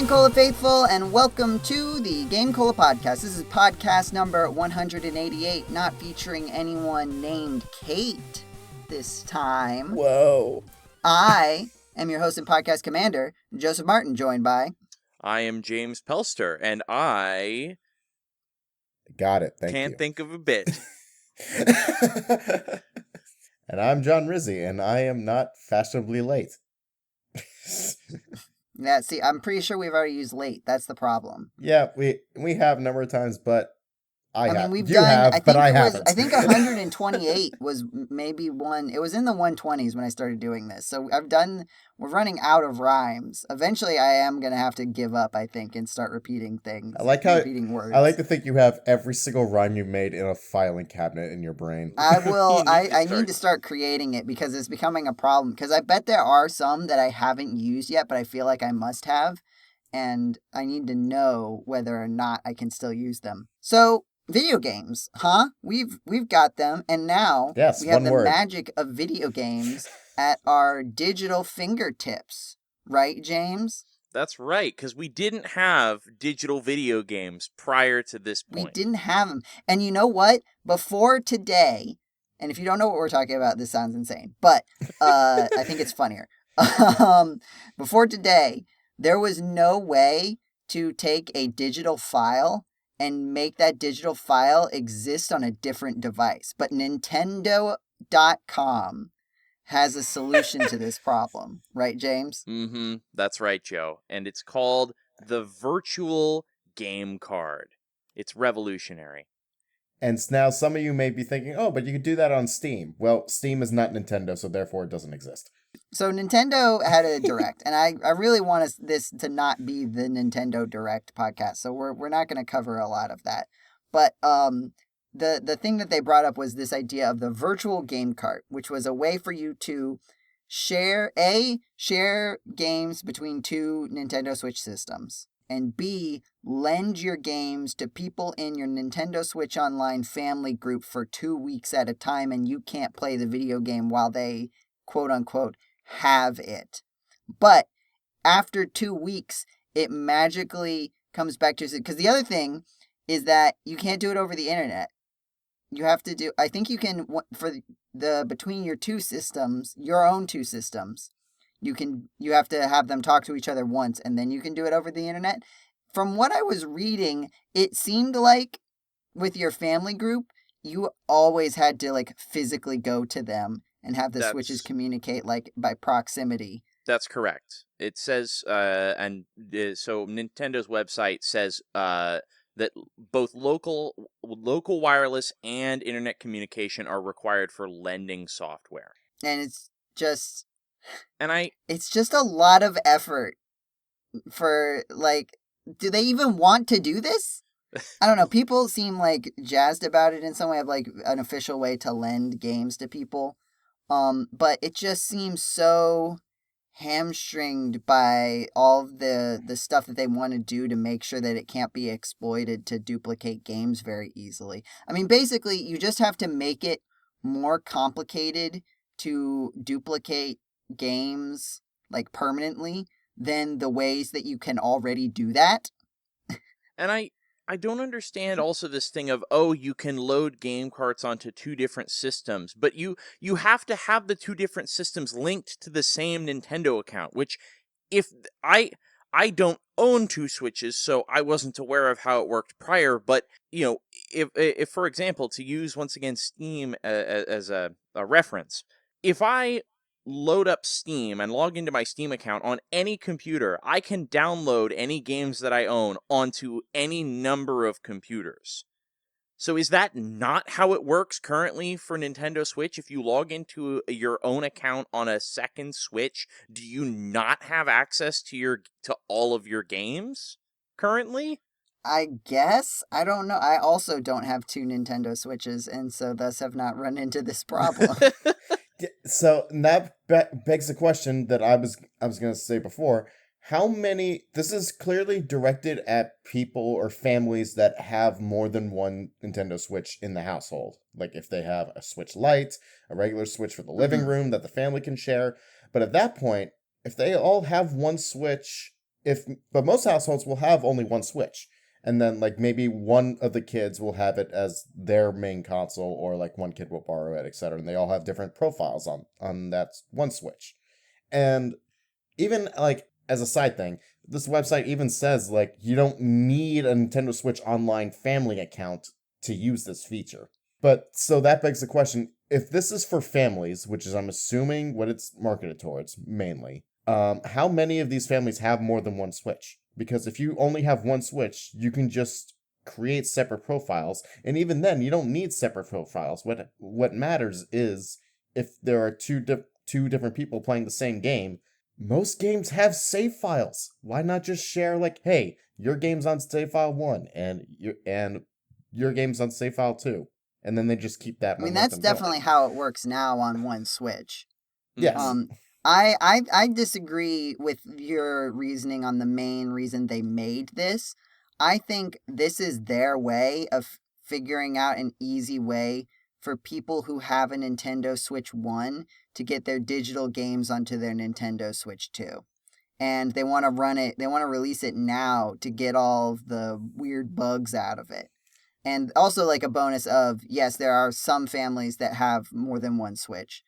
GameCola faithful, and welcome to the GameCola podcast. This is podcast number 188, not featuring anyone named Kate this time. Whoa. I am your host and podcast commander, Joseph Martin, joined by... I am James Pelster, and I... Got it, thank you. Can't think of a bit. And I'm John Rizzi, and I am not fashionably late. Yeah, see, I'm pretty sure we've already used late. That's the problem. Yeah, we have a number of times, but I have. We've you done, have, I but think I it was, haven't. I think 128 was maybe one. It was in the 120s when I started doing this. So we're running out of rhymes. Eventually, I am going to have to give up, I think, and start repeating things. Repeating words. I like to think you have every single rhyme you made in a filing cabinet in your brain. I will. I need to start creating it because it's becoming a problem. Because I bet there are some that I haven't used yet, but I feel like I must have. And I need to know whether or not I can still use them. So, video games, huh? We've got them, and now we have the magic of video games at our digital fingertips. Right, James? That's right, because we didn't have digital video games prior to this point. We didn't have them. And you know what? Before today, and if you don't know what we're talking about, this sounds insane, but I think it's funnier. Before today, there was no way to take a digital file and make that digital file exist on a different device. But Nintendo.com has a solution to this problem. Right, James? Mm-hmm. That's right, Joe. And it's called the Virtual Game Card. It's revolutionary. And now some of you may be thinking, oh, but you could do that on Steam. Well, Steam is not Nintendo, so therefore it doesn't exist. So Nintendo had a Direct, and I really want this to not be the Nintendo Direct podcast, so we're not going to cover a lot of that. But the thing that they brought up was this idea of the virtual game cart, which was a way for you to share games between two Nintendo Switch systems, and B, lend your games to people in your Nintendo Switch Online family group for 2 weeks at a time, and you can't play the video game while they, quote-unquote, have it. But after 2 weeks, it magically comes back to... Because the other thing is that you can't do it over the internet. You have to do... I think you can... For the between your two systems, your own two systems, you have to have them talk to each other once, and then you can do it over the internet. From what I was reading, it seemed like with your family group, you always had to physically go to them and have the Switches communicate by proximity. That's correct. It says, so Nintendo's website says that both local wireless and internet communication are required for lending software. And it's just... It's just a lot of effort for, do they even want to do this? I don't know. People seem jazzed about it in some way, of an official way to lend games to people. But it just seems so hamstringed by all the stuff that they want to do to make sure that it can't be exploited to duplicate games very easily. I mean, basically, you just have to make it more complicated to duplicate games permanently than the ways that you can already do that. And I don't understand also this thing of, you can load game carts onto two different systems, but you have to have the two different systems linked to the same Nintendo account, which if I don't own two Switches, so I wasn't aware of how it worked prior, but if for example, to use once again Steam as a reference, if I load up Steam and log into my Steam account on any computer, I can download any games that I own onto any number of computers. So is that not how it works currently for Nintendo Switch? If you log into your own account on a second Switch, do you not have access to all of your games currently? I guess. I don't know. I also don't have two Nintendo Switches, and so thus have not run into this problem. So that begs the question that I was going to say before. How many... This is clearly directed at people or families that have more than one Nintendo Switch in the household. If they have a Switch Lite, a regular Switch for the living room that the family can share. But at that point, if they all have one Switch but most households will have only one Switch. And then like maybe one of the kids will have it as their main console, or like one kid will borrow it, etc. And they all have different profiles on that one Switch. And even like as a side thing, this website even says like you don't need a Nintendo Switch Online family account to use this feature. But so that begs the question, if this is for families, which is I'm assuming what it's marketed towards mainly, how many of these families have more than one Switch? Because if you only have one Switch, you can just create separate profiles, and even then, you don't need separate profiles. What matters is if there are two different people playing the same game. Most games have save files. Why not just share like, hey, your game's on save file 1 and your game's on save file 2, and then they just keep that I mean, momentum that's definitely going. how it works now on one Switch. Yes. I disagree with your reasoning on the main reason they made this. I think this is their way of figuring out an easy way for people who have a Nintendo Switch 1 to get their digital games onto their Nintendo Switch 2. And they want to release it now to get all of the weird bugs out of it. And also like a bonus of, yes, there are some families that have more than one Switch.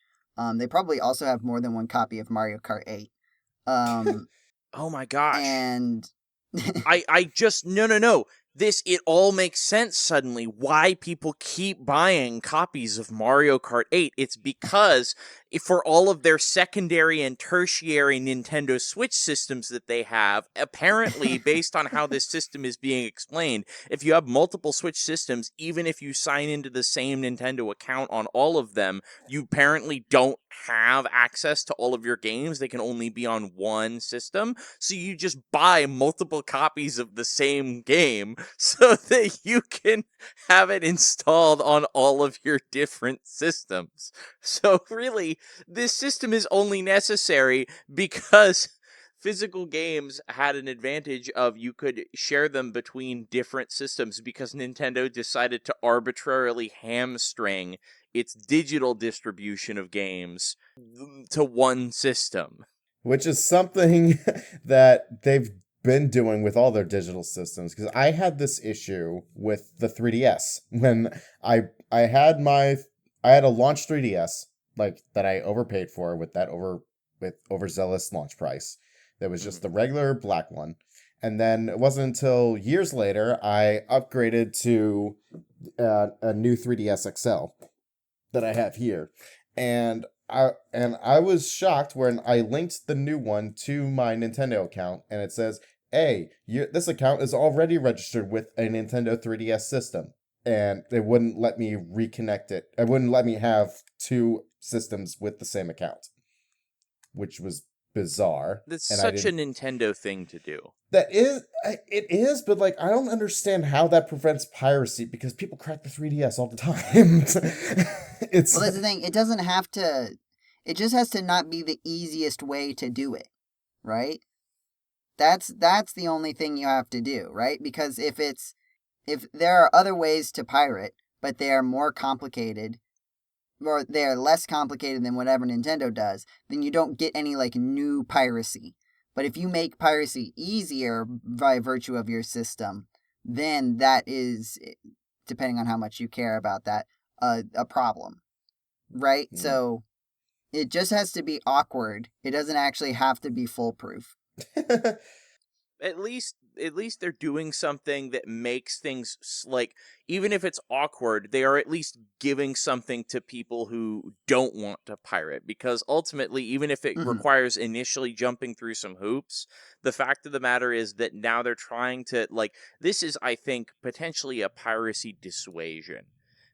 They probably also have more than one copy of Mario Kart 8. Oh my gosh. And I just no. It all makes sense suddenly why people keep buying copies of Mario Kart 8. It's because for all of their secondary and tertiary Nintendo Switch systems that they have, apparently, based on how this system is being explained, if you have multiple Switch systems, even if you sign into the same Nintendo account on all of them, you apparently don't have access to all of your games. They can only be on one system. So you just buy multiple copies of the same game so that you can have it installed on all of your different systems. So really, this system is only necessary because physical games had an advantage of you could share them between different systems because Nintendo decided to arbitrarily hamstring its digital distribution of games to one system. Which is something that they've been doing with all their digital systems. Because I had this issue with the 3DS when I had a launch 3DS like that I overpaid for with that overzealous launch price. That was just the regular black one. And then it wasn't until years later I upgraded to a new 3DS XL that I have here. And I was shocked when I linked the new one to my Nintendo account, and it says, "Hey, this account is already registered with a Nintendo 3DS system," and it wouldn't let me reconnect it. It wouldn't let me have two systems with the same account, which was bizarre. That's and such a Nintendo thing to do. It is, but like I don't understand how that prevents piracy because people crack the 3DS all the time. It's well, that's the thing. It doesn't have to. It just has to not be the easiest way to do it, right? That's the only thing you have to do, right? Because if there are other ways to pirate, but they are more complicated, or they are less complicated than whatever Nintendo does, then you don't get any like new piracy. But if you make piracy easier by virtue of your system, then that is, depending on how much you care about that, a problem, right? So it just has to be awkward. It doesn't actually have to be foolproof. At least they're doing something that makes things like, even if it's awkward, they are at least giving something to people who don't want to pirate, because ultimately, even if it requires initially jumping through some hoops, the fact of the matter is that now they're trying to, like, this is, I think, potentially a piracy dissuasion.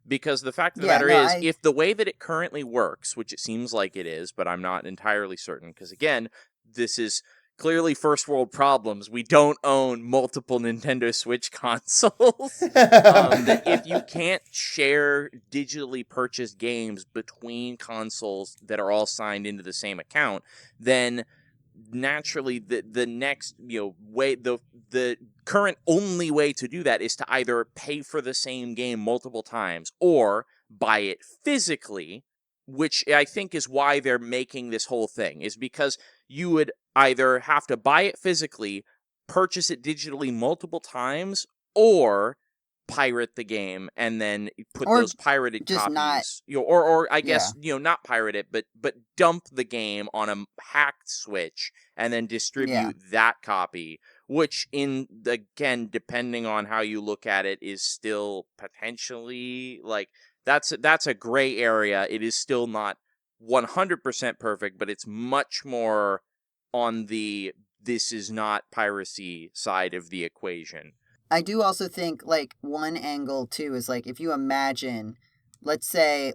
Because the fact of the matter is, if the way that it currently works, which it seems like it is, but I'm not entirely certain, because again, this is clearly first world problems. We don't own multiple Nintendo Switch consoles. That if you can't share digitally purchased games between consoles that are all signed into the same account, then naturally the next way, the current only way to do that is to either pay for the same game multiple times or buy it physically which I think is why they're making this whole thing, is because you would either have to buy it physically, purchase it digitally multiple times, or pirate the game and then put Or those pirated just not, copies, or I yeah. guess, not pirate it, but dump the game on a hacked Switch and then Yeah. distribute that copy, which again, depending on how you look at it, is still potentially like that's a gray area. It is still not 100% perfect, but it's much more on the this is not piracy side of the equation. I do also think like one angle too is like if you imagine, let's say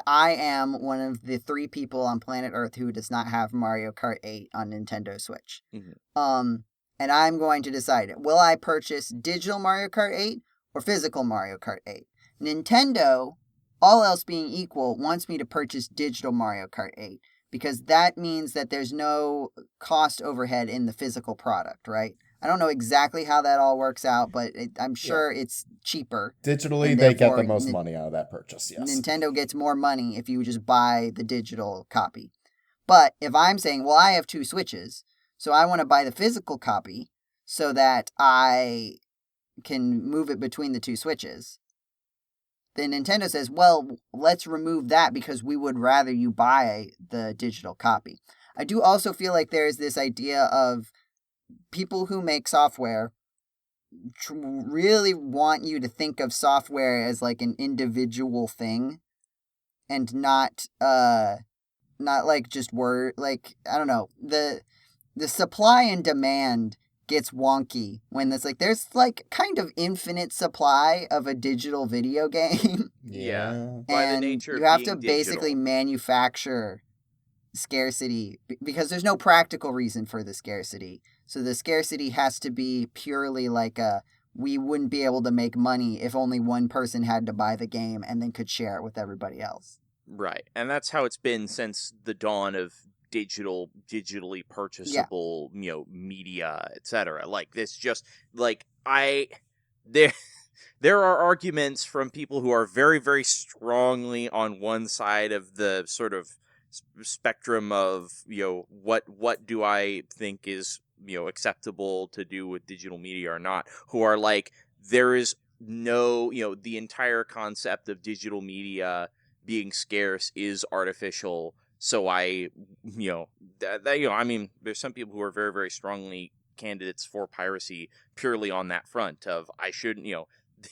I am one of the 3 people on planet Earth who does not have Mario Kart 8 on Nintendo Switch. Mm-hmm. And I'm going to decide, will I purchase digital Mario Kart 8 or physical Mario Kart 8? Nintendo, all else being equal, wants me to purchase digital Mario Kart 8 because that means that there's no cost overhead in the physical product, right? I don't know exactly how that all works out, but I'm sure it's cheaper. Digitally, And they get the therefore, most money out of that purchase, yes. Nintendo gets more money if you just buy the digital copy. But if I'm saying, well, I have 2 Switches, so I want to buy the physical copy so that I can move it between the 2 Switches, then Nintendo says, well, let's remove that because we would rather you buy the digital copy. I do also feel like there's this idea of people who make software really want you to think of software as like an individual thing and not like just word, like I don't know, the supply and demand gets wonky when it's like there's like kind of infinite supply of a digital video game. Yeah. By the And nature you of have being to basically digital. manufacture scarcity because there's no practical reason for the scarcity. So the scarcity has to be purely like we wouldn't be able to make money if only one person had to buy the game and then could share it with everybody else. Right. And that's how it's been since the dawn of digitally purchasable, media, etc. Like this just like there there are arguments from people who are very, very strongly on one side of the sort of spectrum of, what do I think is, acceptable to do with digital media or not, who are like, there is no, the entire concept of digital media being scarce is artificial. So I, I mean, there's some people who are very, very strongly candidates for piracy purely on that front of I shouldn't,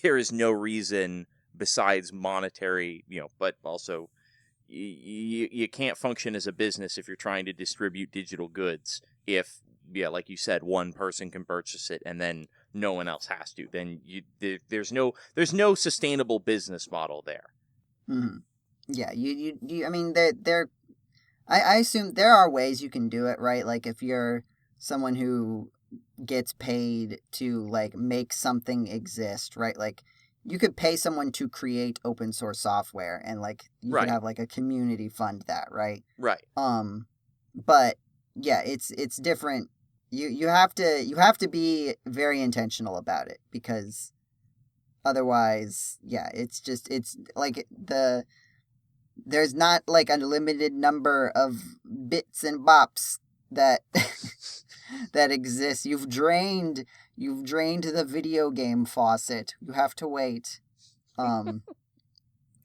there is no reason besides monetary, but also you can't function as a business if you're trying to distribute digital goods. If, like you said, one person can purchase it and then no one else has to, then there's no sustainable business model there. Mm-hmm. Yeah, you I mean, I assume there are ways you can do it, right? Like if you're someone who gets paid to like make something exist, right? Like you could pay someone to create open source software and like you could have like a community fund that, right? Right. But yeah, it's different. You have to be very intentional about it because otherwise, yeah, it's like there's not like a limited number of bits and bops that that exists. You've drained the video game faucet. You have to wait.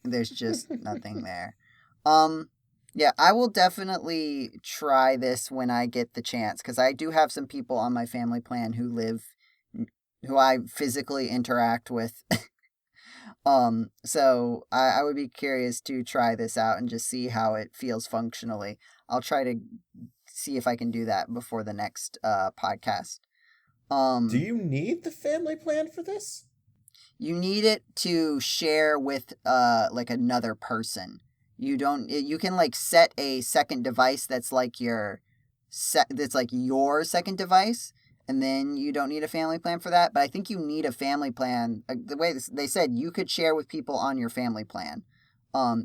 There's just nothing there. Yeah, I will definitely try this when I get the chance because I do have some people on my family plan who I physically interact with. So I would be curious to try this out and just see how it feels functionally. I'll try to see if I can do that before the next podcast. Do you need the family plan for this? You need it to share with like another person. You can like set a second device that's like your second device, and then you don't need a family plan for that. But I think you need a family plan. The way they said, you could share with people on your family plan.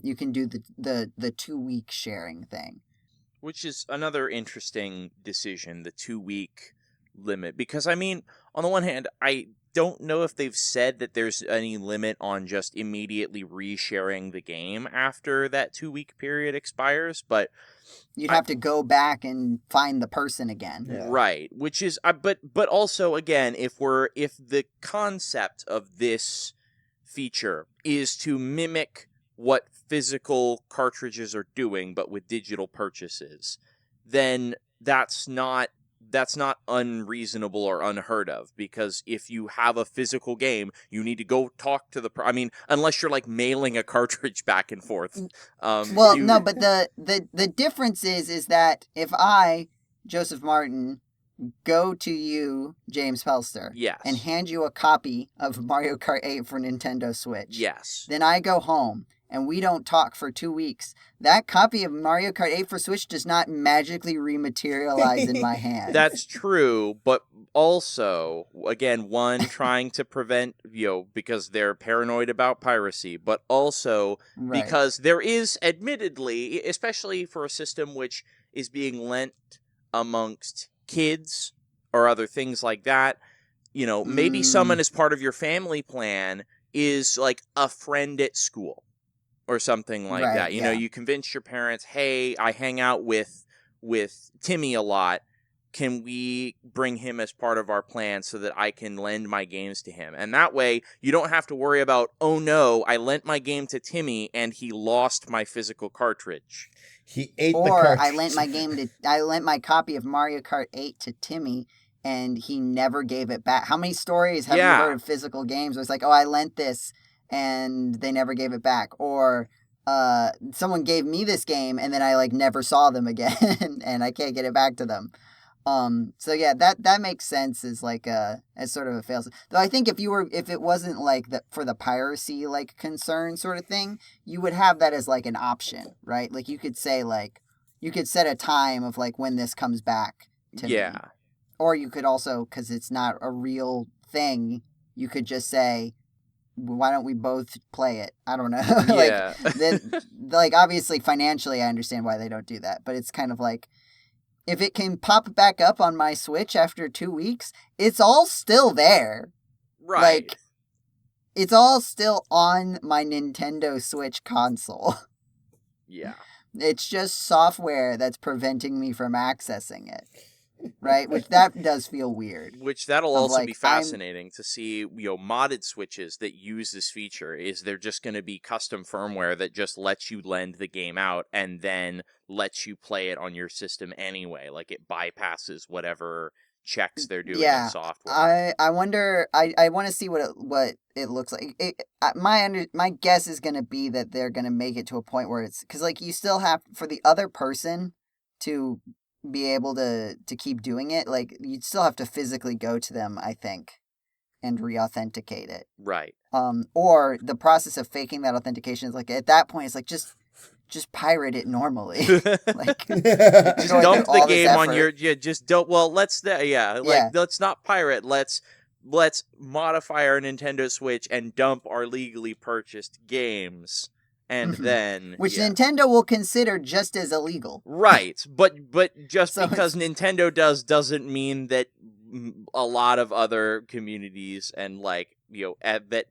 You can do the 2-week sharing thing, which is another interesting decision, the 2-week limit, because I mean, on the one hand, I don't know if they've said that there's any limit on just immediately resharing the game after that 2-week period expires, but You'd have to go back and find the person again. Yeah. right, which is but also again, if the concept of this feature is to mimic what physical cartridges are doing but with digital purchases, then that's not unreasonable or unheard of, because if you have a physical game, you need to go talk to I mean, unless you're like mailing a cartridge back and forth. Well, no, but the difference is that if I, Joseph Martin, go to you, James Pelster, yes, and hand you a copy of Mario Kart 8 for Nintendo Switch, yes, then I go home and we don't talk for 2 weeks, that copy of Mario Kart 8 for Switch does not magically rematerialize in my hand. That's true, but also, again, one, trying to prevent, because they're paranoid about piracy, but also Right. because there is, admittedly, especially for a system which is being lent amongst kids or other things like that, maybe someone as part of your family plan is like a friend at school or something like that. You convince your parents, hey, I hang out with Timmy a lot. Can we bring him as part of our plan so that I can lend my games to him? And that way, you don't have to worry about, oh no, I lent my game to Timmy and he lost my physical cartridge. He ate the Or cartridge. I lent my copy of Mario Kart 8 to Timmy and he never gave it back. How many stories have you heard of physical games where it's like, oh, I lent this and they never gave it back? Or someone gave me this game and then I like never saw them again and I can't get it back to them. So yeah, that makes sense as like as sort of a fail. Though I think if it wasn't like for the piracy like concern sort of thing, you would have that as like an option, right? Like you could say like you could set a time of like when this comes back to me. Or you could also, because it's not a real thing, you could just say, why don't we both play it? I don't know. Like obviously financially I understand why they don't do that, but it's kind of like, if it can pop back up on my Switch after 2 weeks, it's all still there. Right. Like, it's all still on my Nintendo Switch console. Yeah. It's just software that's preventing me from accessing it. Right? Which that does feel weird. Which that'll also be fascinating to see, modded Switches that use this feature. Is there just going to be custom firmware that just lets you lend the game out and then lets you play it on your system anyway? Like it bypasses whatever checks they're doing in software. I wonder. I want to see what it looks like. My guess is going to be that they're going to make it to a point where it's because like you still have for the other person to be able to keep doing it, like you'd still have to physically go to them, I think, and re-authenticate it. Right. Or the process of faking that authentication is like at that point it's like just pirate it normally. Like dump the game on your just don't let's let's not pirate, let's modify our Nintendo Switch and dump our legally purchased games. And then which Nintendo will consider just as illegal. Right. But just so because Nintendo doesn't mean that a lot of other communities and like, that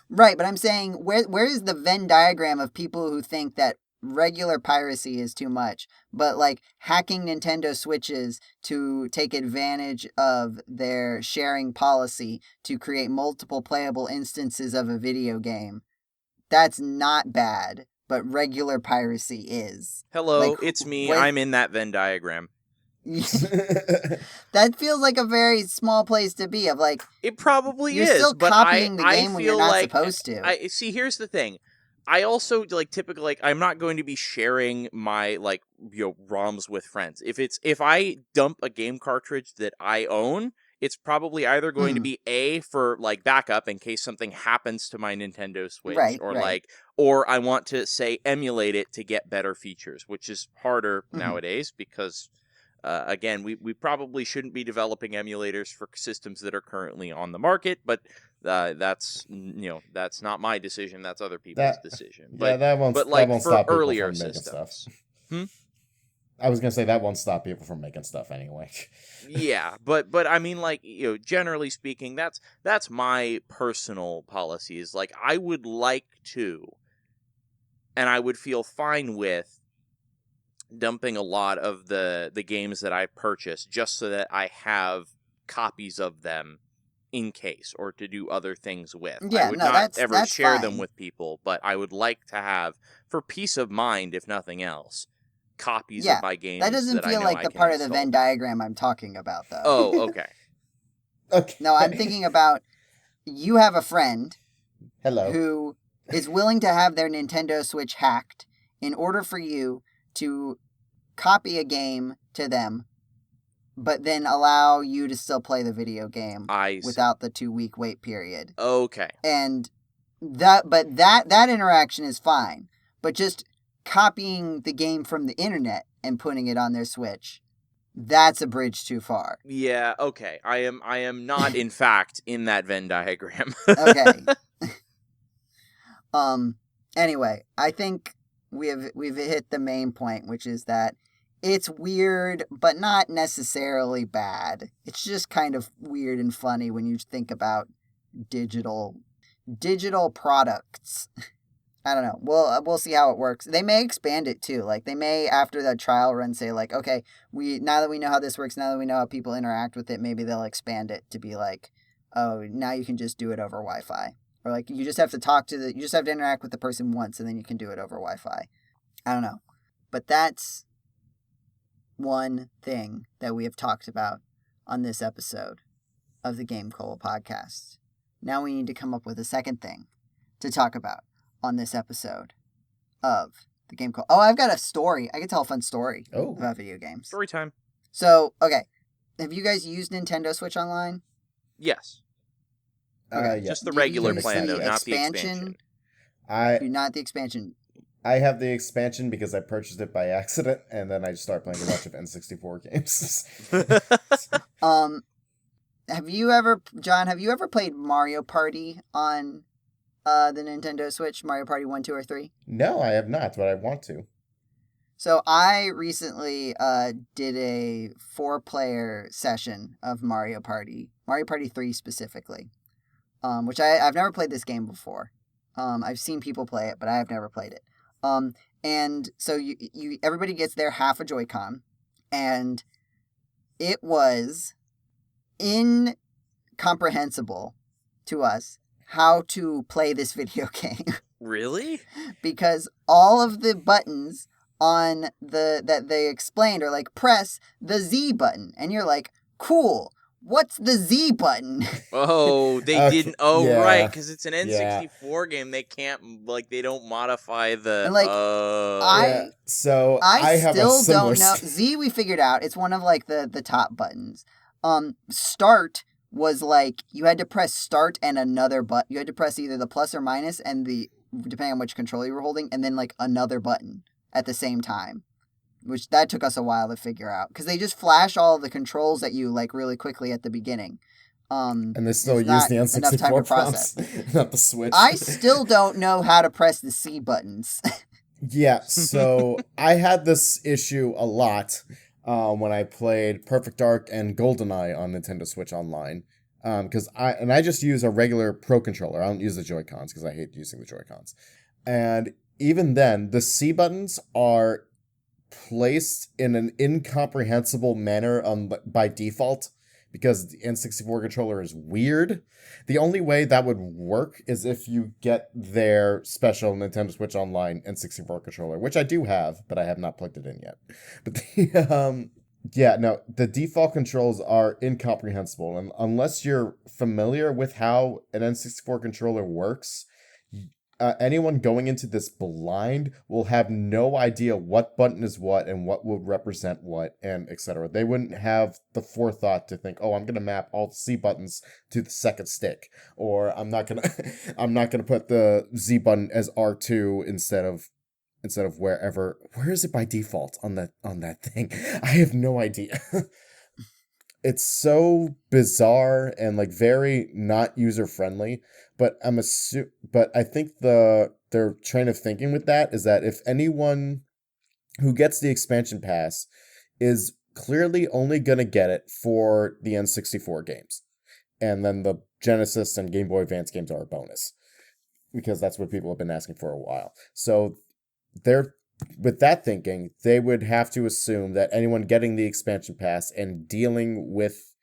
Right, but I'm saying where is the Venn diagram of people who think that regular piracy is too much, but like hacking Nintendo Switches to take advantage of their sharing policy to create multiple playable instances of a video game? That's not bad, but regular piracy is. Hello, like, it's me. I'm in that Venn diagram. That feels like a very small place to be. Of like, it probably you're is. Still but copying the I game feel when you're not like, supposed to. I see. Here's the thing. I also like typically like I'm not going to be sharing my like ROMs with friends. If I dump a game cartridge that I own, it's probably either going to be A, for like backup in case something happens to my Nintendo Switch, or I want to say emulate it to get better features, which is harder nowadays because again, we probably shouldn't be developing emulators for systems that are currently on the market, but that's not my decision. That's other people's decision. But that won't like for earlier systems. I was gonna say that won't stop people from making stuff anyway. Yeah, but I mean, like, generally speaking, that's my personal policies. Like, I would like to, and I would feel fine with dumping a lot of the games that I purchase just so that I have copies of them in case, or to do other things with. I Yeah, would no, not that's ever share them fine. with people, but I would like to have, for peace of mind, if nothing else, copies Yeah, of my that games doesn't that I feel know like I the can part of the install. Venn diagram I'm talking about, though. Oh, okay. Okay. No, I'm thinking about you have a friend Hello. who is willing to have their Nintendo Switch hacked in order for you to copy a game to them, but then allow you to still play the video game I see. without the 2-week wait period. Okay. And that interaction is fine, but just copying the game from the internet and putting it on their Switch, that's a bridge too far. Yeah, okay. I am not in fact in that Venn diagram. Okay. Anyway, I think we've hit the main point, which is that it's weird, but not necessarily bad. It's just kind of weird and funny when you think about digital products. I don't know. We'll see how it works. They may expand it too. Like, they may, after the trial run, say like, okay, now that we know how this works, now that we know how people interact with it, maybe they'll expand it to be like, oh, now you can just do it over Wi-Fi, or like you just have to you just have to interact with the person once, and then you can do it over Wi-Fi. I don't know, but that's one thing that we have talked about on this episode of the GameCola podcast. Now we need to come up with a second thing to talk about on this episode of the GameCola. Oh, I've got a story. I can tell a fun story about video games. Story time. So, okay. Have you guys used Nintendo Switch Online? Yes. Okay. Yeah. Just the regular plan, though, not the expansion. expansion. Not the expansion. I have the expansion because I purchased it by accident, and then I just started playing a bunch of N64 games. John, have you ever played Mario Party on the Nintendo Switch? Mario Party 1, 2, or 3? No, I have not, but I want to. So I recently did a 4-player session of Mario Party 3 specifically, which I've never played this game before. I've seen people play it, but I have never played it. And so you everybody gets their half a Joy-Con, and it was incomprehensible to us how to play this video game. Really? Because all of the buttons on that they explained are like, press the Z button, and you're like, cool, what's the Z button? Oh, they Okay, didn't. Oh, yeah, right, because it's an yeah. N64 game. They can't, like, they don't modify the. And, like, So I have a still similar don't know. Z we figured out. It's one of like the top buttons. Start was like you had to press start and another button. You had to press either the plus or minus and depending on which controller you were holding, and then like another button at the same time. Which that took us a while to figure out because they just flash all of the controls at you like really quickly at the beginning. And they still use the N64 prompts, not the Switch. I still don't know how to press the C buttons. Yeah, so I had this issue a lot when I played Perfect Dark and GoldenEye on Nintendo Switch Online. Because I just use a regular Pro controller. I don't use the Joy-Cons because I hate using the Joy-Cons. And even then, the C buttons are placed in an incomprehensible manner by default because the N64 controller is weird. The only way that would work is if you get their special Nintendo Switch Online N64 controller, which I do have, but I have not plugged it in yet. But the default controls are incomprehensible, and unless you're familiar with how an N64 controller works, anyone going into this blind will have no idea what button is what and what will represent what, and etc. They wouldn't have the forethought to think, oh, I'm going to map all the C buttons to the second stick, or I'm not going to put the Z button as R2 instead of wherever. Where is it by default on that thing? I have no idea. It's so bizarre and like very not user friendly, but I think their train of thinking with that is that if anyone who gets the expansion pass is clearly only going to get it for the N64 games. And then the Genesis and Game Boy Advance games are a bonus, because that's what people have been asking for a while. So they're with that thinking, they would have to assume that anyone getting the expansion pass and dealing with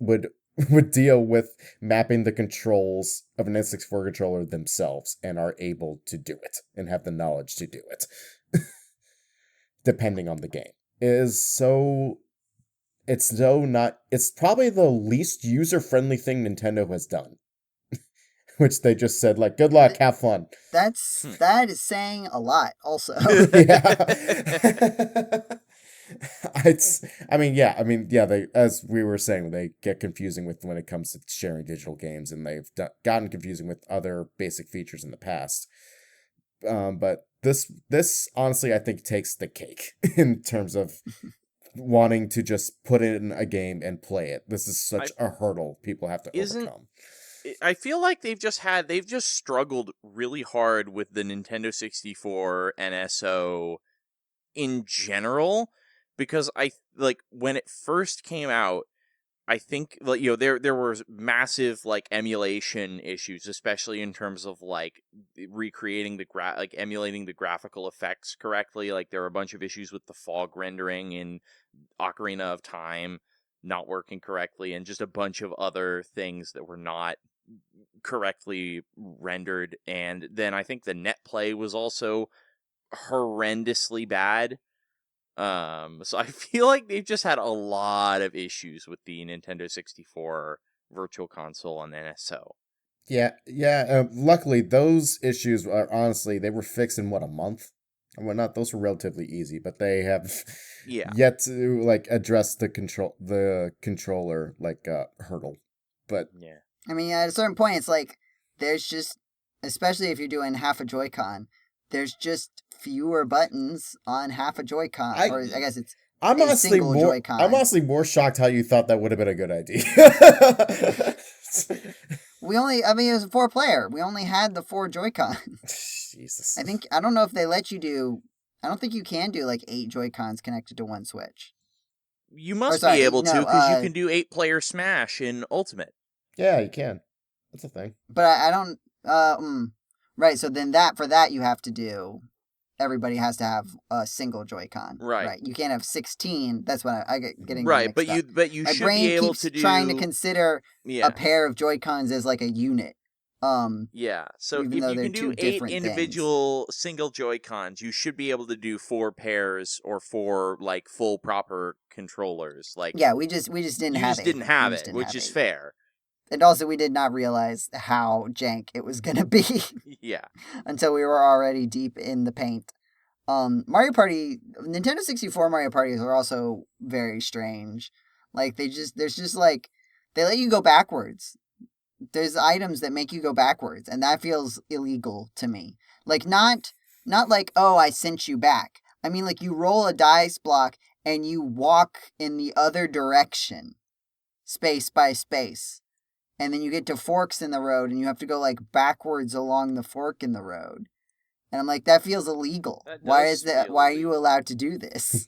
would deal with mapping the controls of an N64 controller themselves and are able to do it and have the knowledge to do it, depending on the game. It's probably the least user-friendly thing Nintendo has done. Which they just said, like, good luck, have fun. That is saying a lot, also. Yeah. They, as we were saying, they get confusing with when it comes to sharing digital games, and they've gotten confusing with other basic features in the past. But this honestly, I think, takes the cake in terms of wanting to just put it in a game and play it. This is such a hurdle people have to overcome. I feel like they've just struggled really hard with the Nintendo 64 NSO in general, because when it first came out, I think there was massive emulation issues, especially in terms of recreating emulating the graphical effects correctly. Like, there were a bunch of issues with the fog rendering in Ocarina of Time not working correctly, and just a bunch of other things that were not correctly rendered. And then I think the net play was also horrendously bad. So I feel like they've just had a lot of issues with the Nintendo 64 Virtual Console and NSO. Yeah. Luckily, those issues are honestly, they were fixed in a month and whatnot. Those were relatively easy, but they have yet to address the controller hurdle. But yeah, I mean, at a certain point, it's like there's just, especially if you're doing half a Joy-Con, there's just fewer buttons on half a Joy-Con, or I guess it's single Joy-Con. I'm honestly more shocked how you thought that would have been a good idea. It was a 4-player. We only had the 4 Joy-Cons. Jesus. I don't know if they let you do, I don't think you can do 8 Joy-Cons connected to one Switch. You must be able to, because you can do 8-player Smash in Ultimate. Yeah, you can. That's a thing. But I don't, right, so then for that you have to do, everybody has to have a single Joy-Con. Right. You can't have 16. That's what I get getting right, mixed up. But you should be able to do... trying to consider a pair of Joy-Cons as a unit. Yeah, so if you can do 8 individual single Joy-Cons, you should be able to do 4 pairs or 4 full proper controllers. We just didn't have it. Which is fair. And also, we did not realize how jank it was going to be. Yeah. Until we were already deep in the paint. Mario Party, Nintendo 64 Mario Parties are also very strange. They let you go backwards. There's items that make you go backwards, and that feels illegal to me. Not oh, I sent you back. I mean, you roll a dice block and you walk in the other direction, space by space. And then you get to forks in the road, and you have to go, backwards along the fork in the road. And I'm that feels illegal. Why are you allowed to do this?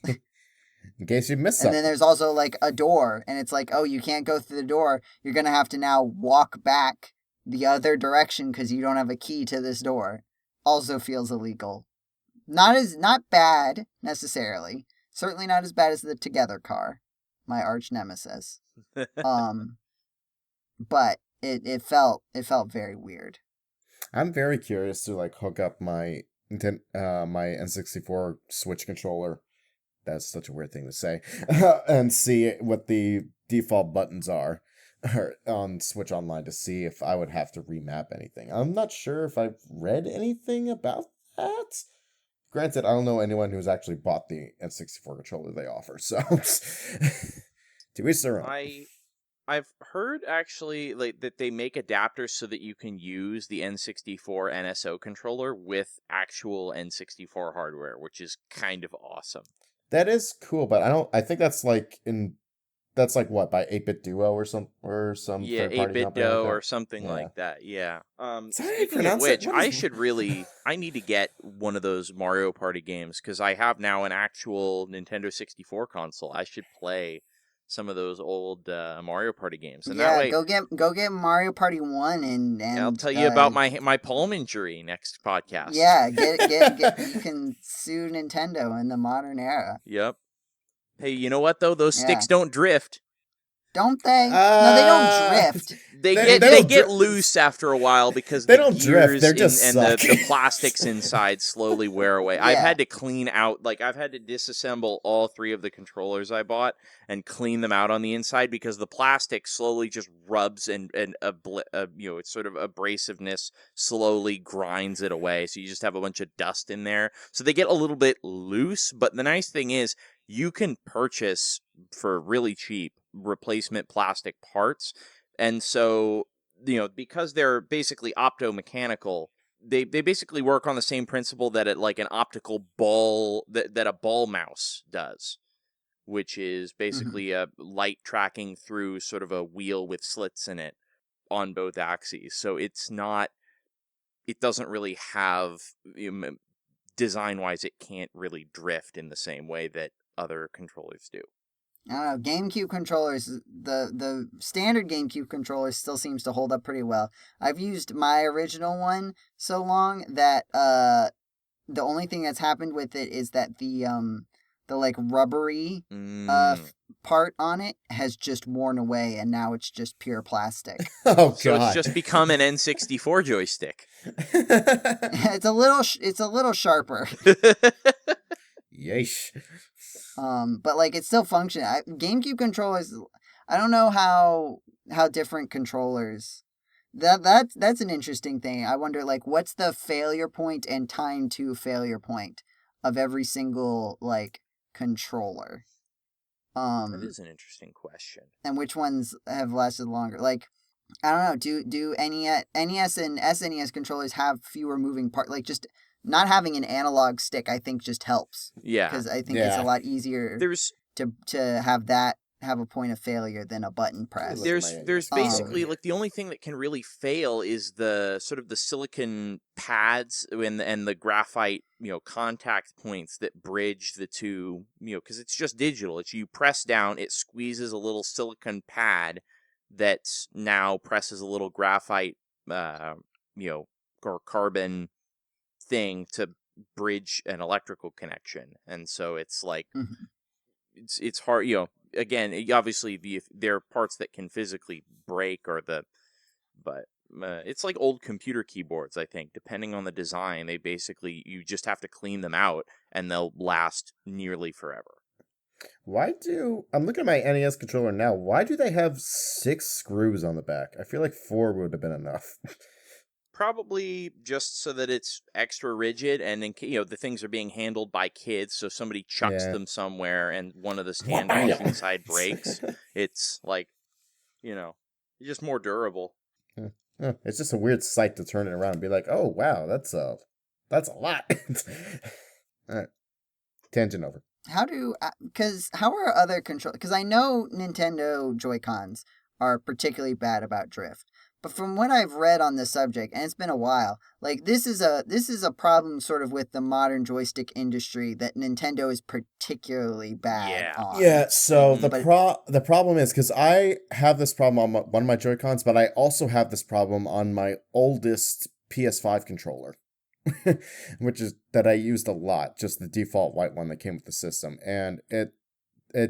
In case you missed something. And then there's also, a door, and it's oh, you can't go through the door. You're going to have to now walk back the other direction because you don't have a key to this door. Also feels illegal. Not bad, necessarily. Certainly not as bad as the Together car, my arch nemesis. But it felt very weird. I'm very curious to hook up my my N64 Switch controller. That's such a weird thing to say. And see what the default buttons are on Switch Online to see if I would have to remap anything. I'm not sure if I've read anything about that. Granted, I don't know anyone who's actually bought the N64 controller they offer, so to each their own. I've heard actually that they make adapters so that you can use the N64 NSO controller with actual N64 hardware, which is kind of awesome. That is cool, but I think that's that's like what, by 8-Bit Duo or some Yeah, third party 8-Bit company like Do that. or something Yeah. like that. Yeah. Is that how you Speaking of pronounce it? which, What I is should really I need to get one of those Mario Party games because I have now an actual Nintendo 64 console. I should play some of those old Mario Party games, and that Yeah, way, go get Mario Party 1 I'll and tell you about my palm injury next podcast. yeah, get you can sue Nintendo in the modern era. Yep. Hey, you know what though? Those Yeah. sticks don't drift. Don't they? No, they don't drift. They They get don't loose after a while because They the don't drift, gears they're just and suck. the plastics inside slowly wear away. I've Yeah. had to clean out, like I've had to disassemble all 3 of the controllers I bought and clean them out on the inside because the plastic slowly just rubs and it's sort of abrasiveness slowly grinds it away. So you just have a bunch of dust in there. So they get a little bit loose, but the nice thing is you can purchase for really cheap replacement plastic parts. And so, because they're basically optomechanical, they basically work on the same principle that like an optical ball that a ball mouse does, which is basically a light tracking through sort of a wheel with slits in it on both axes. So it doesn't really have, design-wise, it can't really drift in the same way that other controllers do. I don't know. GameCube controllers, the standard GameCube controller still seems to hold up pretty well. I've used my original one so long that the only thing that's happened with it is that the like rubbery part on it has just worn away, and now it's just pure plastic. Oh So god. it's just become an N64 joystick. It's a little sharper. Yeesh. But like it's still functioning. GameCube controllers, I don't know how different controllers. That's an interesting thing. I wonder like what's the failure point and time to failure point of every single like controller. That is an interesting question. And which ones have lasted longer? Like I don't know. Do NES and SNES controllers have fewer moving parts? Like just not having an analog stick, I think, just helps. Yeah, because I think it's a lot easier to have a point of failure than a button press. There's basically like the only thing that can really fail is the sort of the silicon pads and the graphite contact points that bridge the two, because it's just digital. It's you press down, it squeezes a little silicon pad that's now presses a little graphite or carbon thing to bridge an electrical connection. And so it's like it's hard, again, obviously there are parts that can physically break but it's like old computer keyboards. I think depending on the design, they basically, you just have to clean them out and they'll last nearly forever. I'm looking at my NES controller now. Why do they have 6 screws on the back? I feel like 4 would have been enough. Probably just so that it's extra rigid, and then the things are being handled by kids, so if somebody chucks them somewhere and one of the standoffs inside breaks, it's like, it's just more durable. It's just a weird sight to turn it around and be like, oh wow, that's a lot. All right, tangent over. How are other control? Because I know Nintendo Joy-Cons are particularly bad about drift. But from what I've read on this subject, and it's been a while, like this is a problem sort of with the modern joystick industry that Nintendo is particularly bad on. Yeah, so the problem is, because I have this problem on one of my Joy-Cons, but I also have this problem on my oldest PS5 controller, which is that I used a lot, just the default white one that came with the system, and it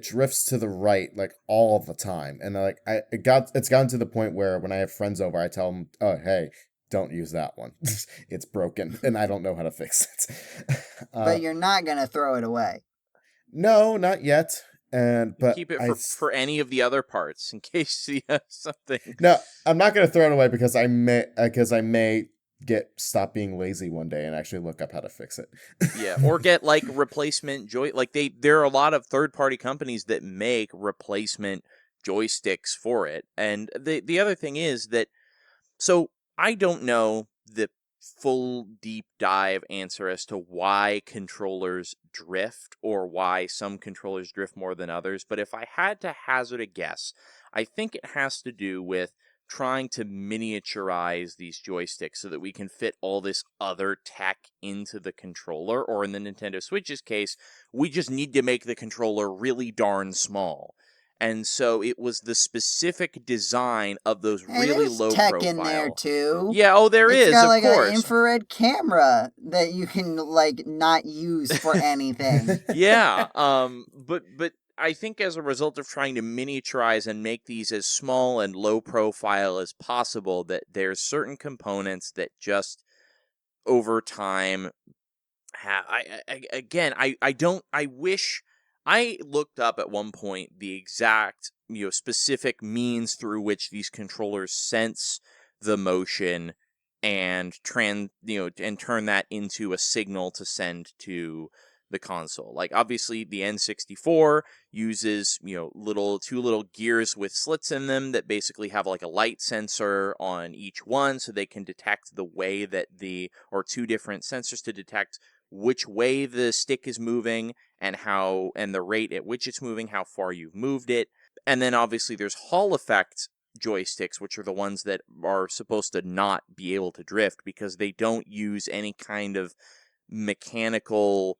drifts to the right like all the time, and like it's gotten to the point where when I have friends over, I tell them, oh hey, don't use that one. It's broken and I don't know how to fix it. But you're not gonna throw it away. No, not yet. But keep it for any of the other parts in case you have something. No, I'm not gonna throw it away because I may stop being lazy one day and actually look up how to fix it. Yeah, or get like replacement there are a lot of third-party companies that make replacement joysticks for it. And the other thing is that, so I don't know the full deep dive answer as to why controllers drift or why some controllers drift more than others, but if I had to hazard a guess, I think it has to do with trying to miniaturize these joysticks so that we can fit all this other tech into the controller, or in the Nintendo Switch's case, we just need to make the controller really darn small. And so it was the specific design of those Hey, really there's low tech in there profile. too. Yeah, oh, there It's is, got of like an course. infrared camera that you can like not use for anything. Yeah, but I think as a result of trying to miniaturize and make these as small and low profile as possible, that there's certain components that just over time I wish I looked up at one point the exact, specific means through which these controllers sense the motion and and turn that into a signal to send to the console. Like, obviously the N64 uses, two little gears with slits in them that basically have like a light sensor on each one, so they can detect the way that or two different sensors to detect which way the stick is moving and the rate at which it's moving, how far you've moved it. And then obviously there's Hall effect joysticks, which are the ones that are supposed to not be able to drift because they don't use any kind of mechanical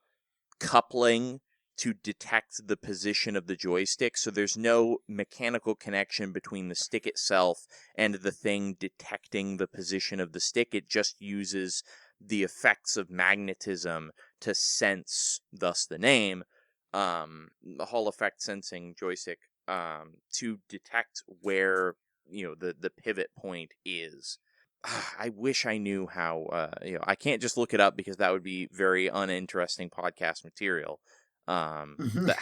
coupling to detect the position of the joystick. So there's no mechanical connection between the stick itself and the thing detecting the position of the stick. It just uses the effects of magnetism to sense, thus the name, the Hall effect sensing joystick, to detect where, the pivot point is. I wish I knew how, I can't just look it up because that would be very uninteresting podcast material. That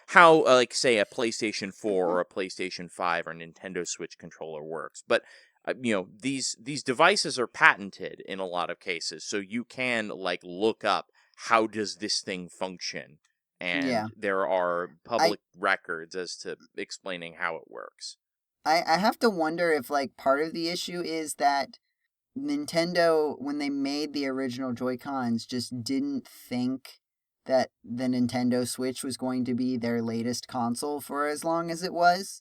how like, say, a PlayStation 4 or a PlayStation 5 or Nintendo Switch controller works. But these devices are patented in a lot of cases, so you can like look up how does this thing function, Yeah. and there are I public records as to explaining how it works. I have to wonder if like part of the issue is that Nintendo, when they made the original Joy-Cons, just didn't think that the Nintendo Switch was going to be their latest console for as long as it was.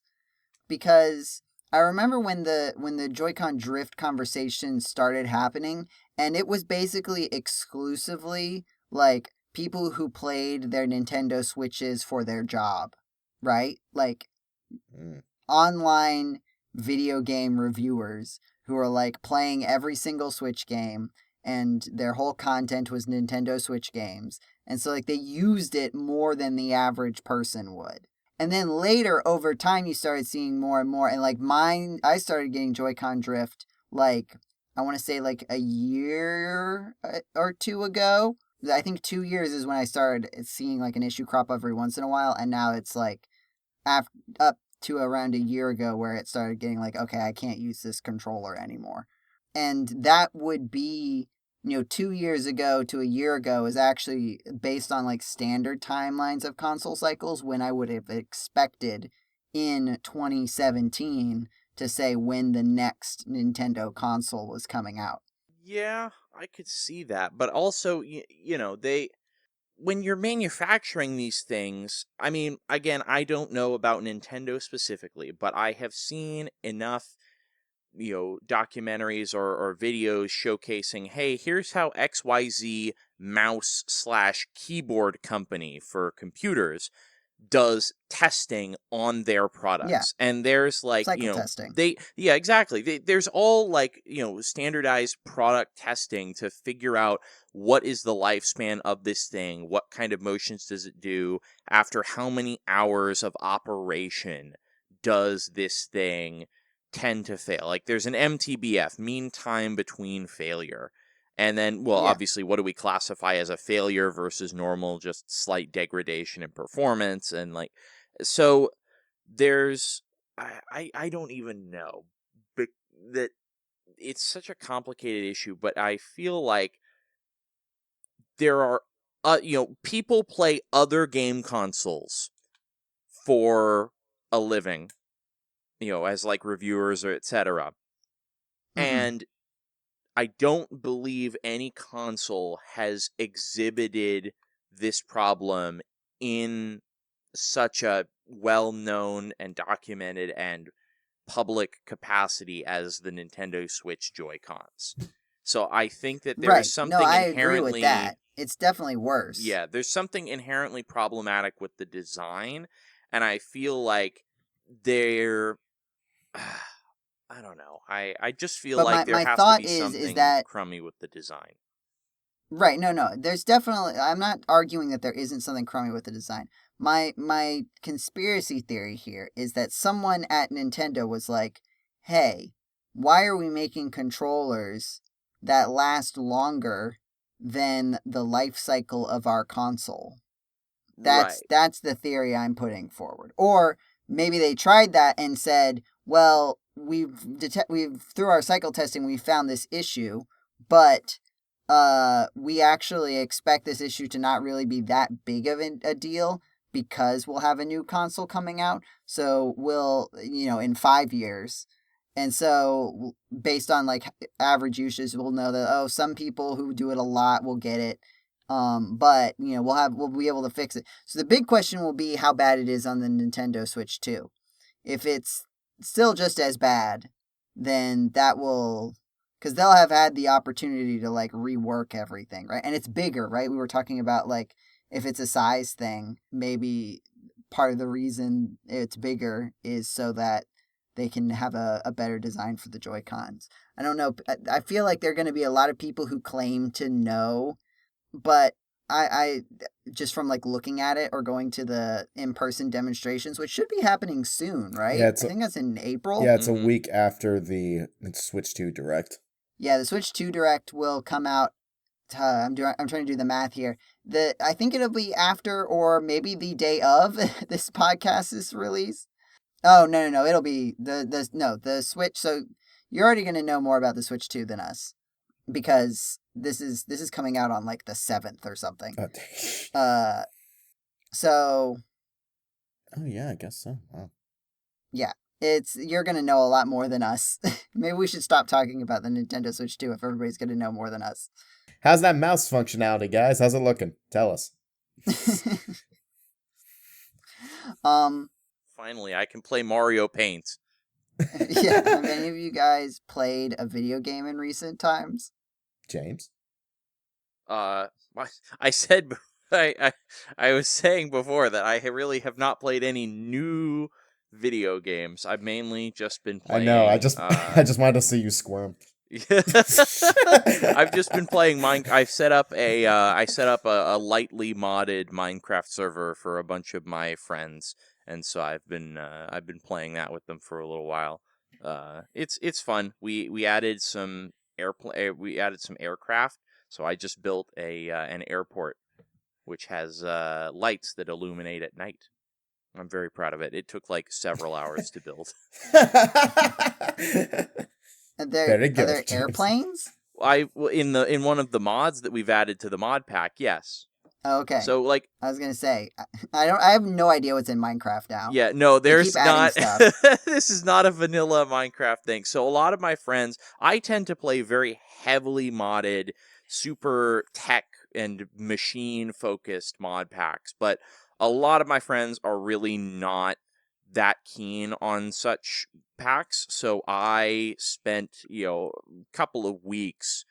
Because I remember when the Joy-Con drift conversation started happening, and it was basically exclusively like people who played their Nintendo Switches for their job, right? Like online video game reviewers who are like playing every single Switch game, and their whole content was Nintendo Switch games. And so like they used it more than the average person would. And then later over time you started seeing more and more, and like I started getting Joy-Con drift like I want to say like a year or two ago. I think 2 years is when I started seeing like an issue crop every once in a while, and now it's like up to around a year ago where it started getting like, okay, I can't use this controller anymore. And that would be, 2 years ago to a year ago is actually based on like standard timelines of console cycles when I would have expected in 2017 to say when the next Nintendo console was coming out. Yeah, I could see that, but also, they when you're manufacturing these things, I mean, again, I don't know about Nintendo specifically, but I have seen enough, documentaries or videos showcasing, hey, here's how XYZ mouse slash keyboard company for computers does testing on their Yeah, products. And there's like, cycle testing. yeah, exactly. There's all like, standardized product testing to figure out what is the lifespan of this thing, what kind of motions does it do, after how many hours of operation does this thing tend to fail. Like, there's an MTBF, mean time between failure. And then, well, Yeah. obviously, what do we classify as a failure versus normal, just slight degradation in performance? And like, so there's, I don't even know that it's such a complicated issue, but I feel like there are, people play other game consoles for a living, as like reviewers or etc. Mm-hmm. And I don't believe any console has exhibited this problem in such a well-known and documented and public capacity as the Nintendo Switch Joy-Cons. So I think that there is Right. No, something I agree with inherently, that. It's definitely worse. there's something inherently problematic with the design, and I feel like they're I don't know. I just feel But like there my has to thought be is something that crummy with the design. right, no. There's definitely I'm not arguing that there isn't something crummy with the design. My conspiracy theory here is that someone at Nintendo was like, "Hey, why are we making controllers that last longer than the life cycle of our console?" Right. That's the theory I'm putting forward. Or maybe they tried that and said, "Well, we've through our cycle testing we found this issue, but we actually expect this issue to not really be that big of a deal because we'll have a new console coming out. So we'll, in 5 years." And so based on like average usage, we'll know that, oh, some people who do it a lot will get it. But we'll be able to fix it. So the big question will be how bad it is on the Nintendo Switch 2. If it's still just as bad, then that will, because they'll have had the opportunity to like rework everything, right? And it's bigger, right? We were talking about like if it's a size thing, maybe part of the reason it's bigger is so that they can have a better design for the Joy-Cons. I don't know. I feel like there are going to be a lot of people who claim to know, but I just from like looking at it or going to the in-person demonstrations, which should be happening soon, right? Yeah, I think that's in April. Yeah, it's a week after the Switch 2 Direct. Yeah, the Switch 2 Direct will come out. I'm trying to do the math here. I think it'll be after or maybe the day of this podcast is released. Oh no! It'll be the Switch. So you're already going to know more about the Switch 2 than us because this is coming out on like the 7th or something. Oh, So. Oh yeah, I guess so. Wow. Yeah, you're going to know a lot more than us. Maybe we should stop talking about the Nintendo Switch 2 if everybody's going to know more than us. How's that mouse functionality, guys? How's it looking? Tell us. Finally, I can play Mario Paint. Yeah, have any of you guys played a video game in recent times? James? I said I was saying before that I really have not played any new video games. I've mainly just been playing. I know. I just wanted to see you squirm. I've just been playing I set up a lightly modded Minecraft server for a bunch of my friends, and so I've been playing that with them for a little while. It's fun. We added some aircraft, so I just built an airport which has lights that illuminate at night. I'm very proud of it. It took like several hours to build. Very good. Are there airplanes? In one of the mods that we've added to the mod pack, yes. Oh, okay. So like I was gonna say, I have no idea what's in Minecraft now. Yeah, no, there's not. Stuff. This is not a vanilla Minecraft thing. So a lot of my friends, I tend to play very heavily modded, super tech and machine focused mod packs, but a lot of my friends are really not that keen on such packs. So I spent, a couple of weeks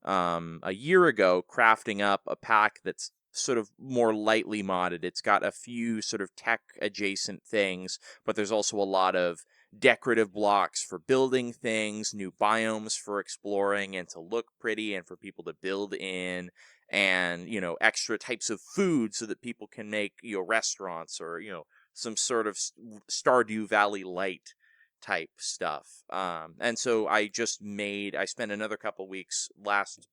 a year ago crafting up a pack that's sort of more lightly modded. It's got a few sort of tech adjacent things, but there's also a lot of decorative blocks for building things, new biomes for exploring and to look pretty and for people to build in, and extra types of food so that people can make restaurants or some sort of Stardew Valley light type stuff. And so I spent another couple weeks last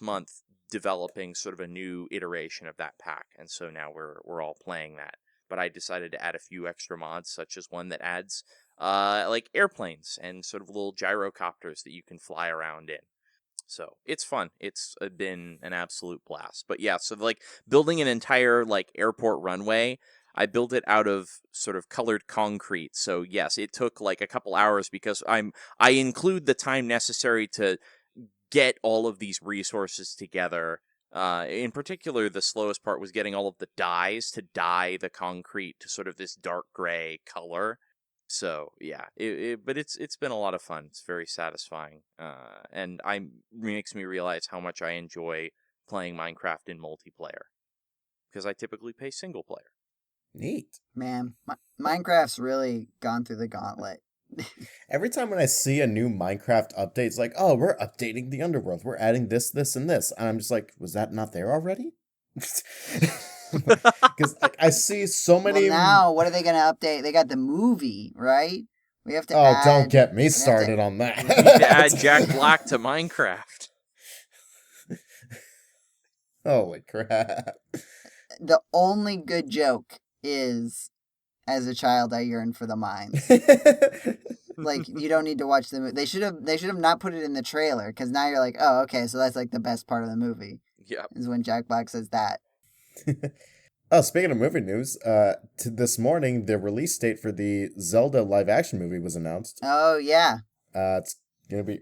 month developing sort of a new iteration of that pack, and so now we're all playing that. But I decided to add a few extra mods, such as one that adds like airplanes and sort of little gyrocopters that you can fly around in. So it's fun. It's been an absolute blast. But yeah, so like building an entire like airport runway, I built it out of sort of colored concrete. So yes, it took like a couple hours because I include the time necessary to get all of these resources together. In particular, the slowest part was getting all of the dyes to dye the concrete to sort of this dark gray color. So yeah, but it's been a lot of fun. It's very satisfying, and makes me realize how much I enjoy playing Minecraft in multiplayer because I typically play single player. Neat. Man, Minecraft's really gone through the gauntlet. Every time when I see a new Minecraft update, it's like, oh, we're updating the underworld. We're adding this, this, and this. And I'm just like, was that not there already? Because I see so many. Well, now, what are they going to update? They got the movie, right? We have to don't get me started on that. We need to add Jack Black to Minecraft. Holy crap. The only good joke is, as a child, I yearned for the mines. Like, you don't need to watch the movie. They should have not put it in the trailer, because now you're like, oh, okay, so that's like the best part of the movie. Yeah. Is when Jack Black says that. Oh, speaking of movie news, this morning, the release date for the Zelda live-action movie was announced. Oh, yeah. It's gonna be,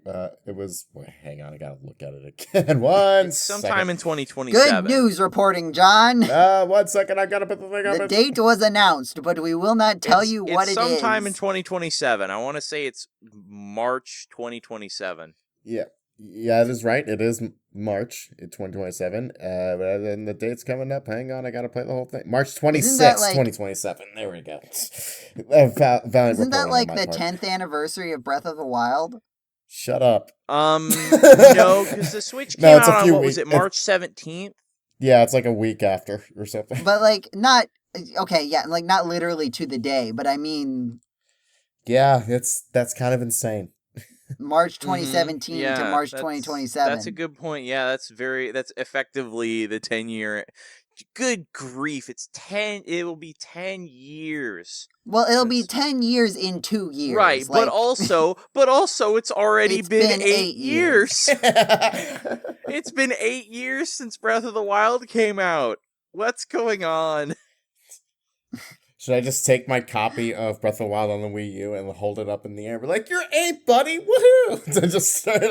hang on, I gotta look at it again. It's sometime in 2027. Good news reporting, John. 1 second, I gotta put the thing up. The date was announced, but we will not tell you what it is. It's sometime in 2027. I want to say it's March 2027. Yeah, that is right. It is March 2027. But then the date's coming up. Hang on, I gotta play the whole thing. March 26th, 2027. There we go. Isn't that like the 10th anniversary of Breath of the Wild? Shut up. No, because the Switch came out on, what was it, March 17th? Yeah, it's like a week after or something. But like, not, okay, yeah, like not literally to the day, but I mean... Yeah, that's kind of insane. March 2017 to March 2027. That's a good point. Yeah, that's effectively the 10-year. Good grief, it will be 10 years. Well, it'll be 10 years in 2 years. Right, like... but also it's already been 8 years. It's been 8 years since Breath of the Wild came out. What's going on? Should I just take my copy of Breath of the Wild on the Wii U and hold it up in the air and be like, you're 8, buddy, woohoo! To just start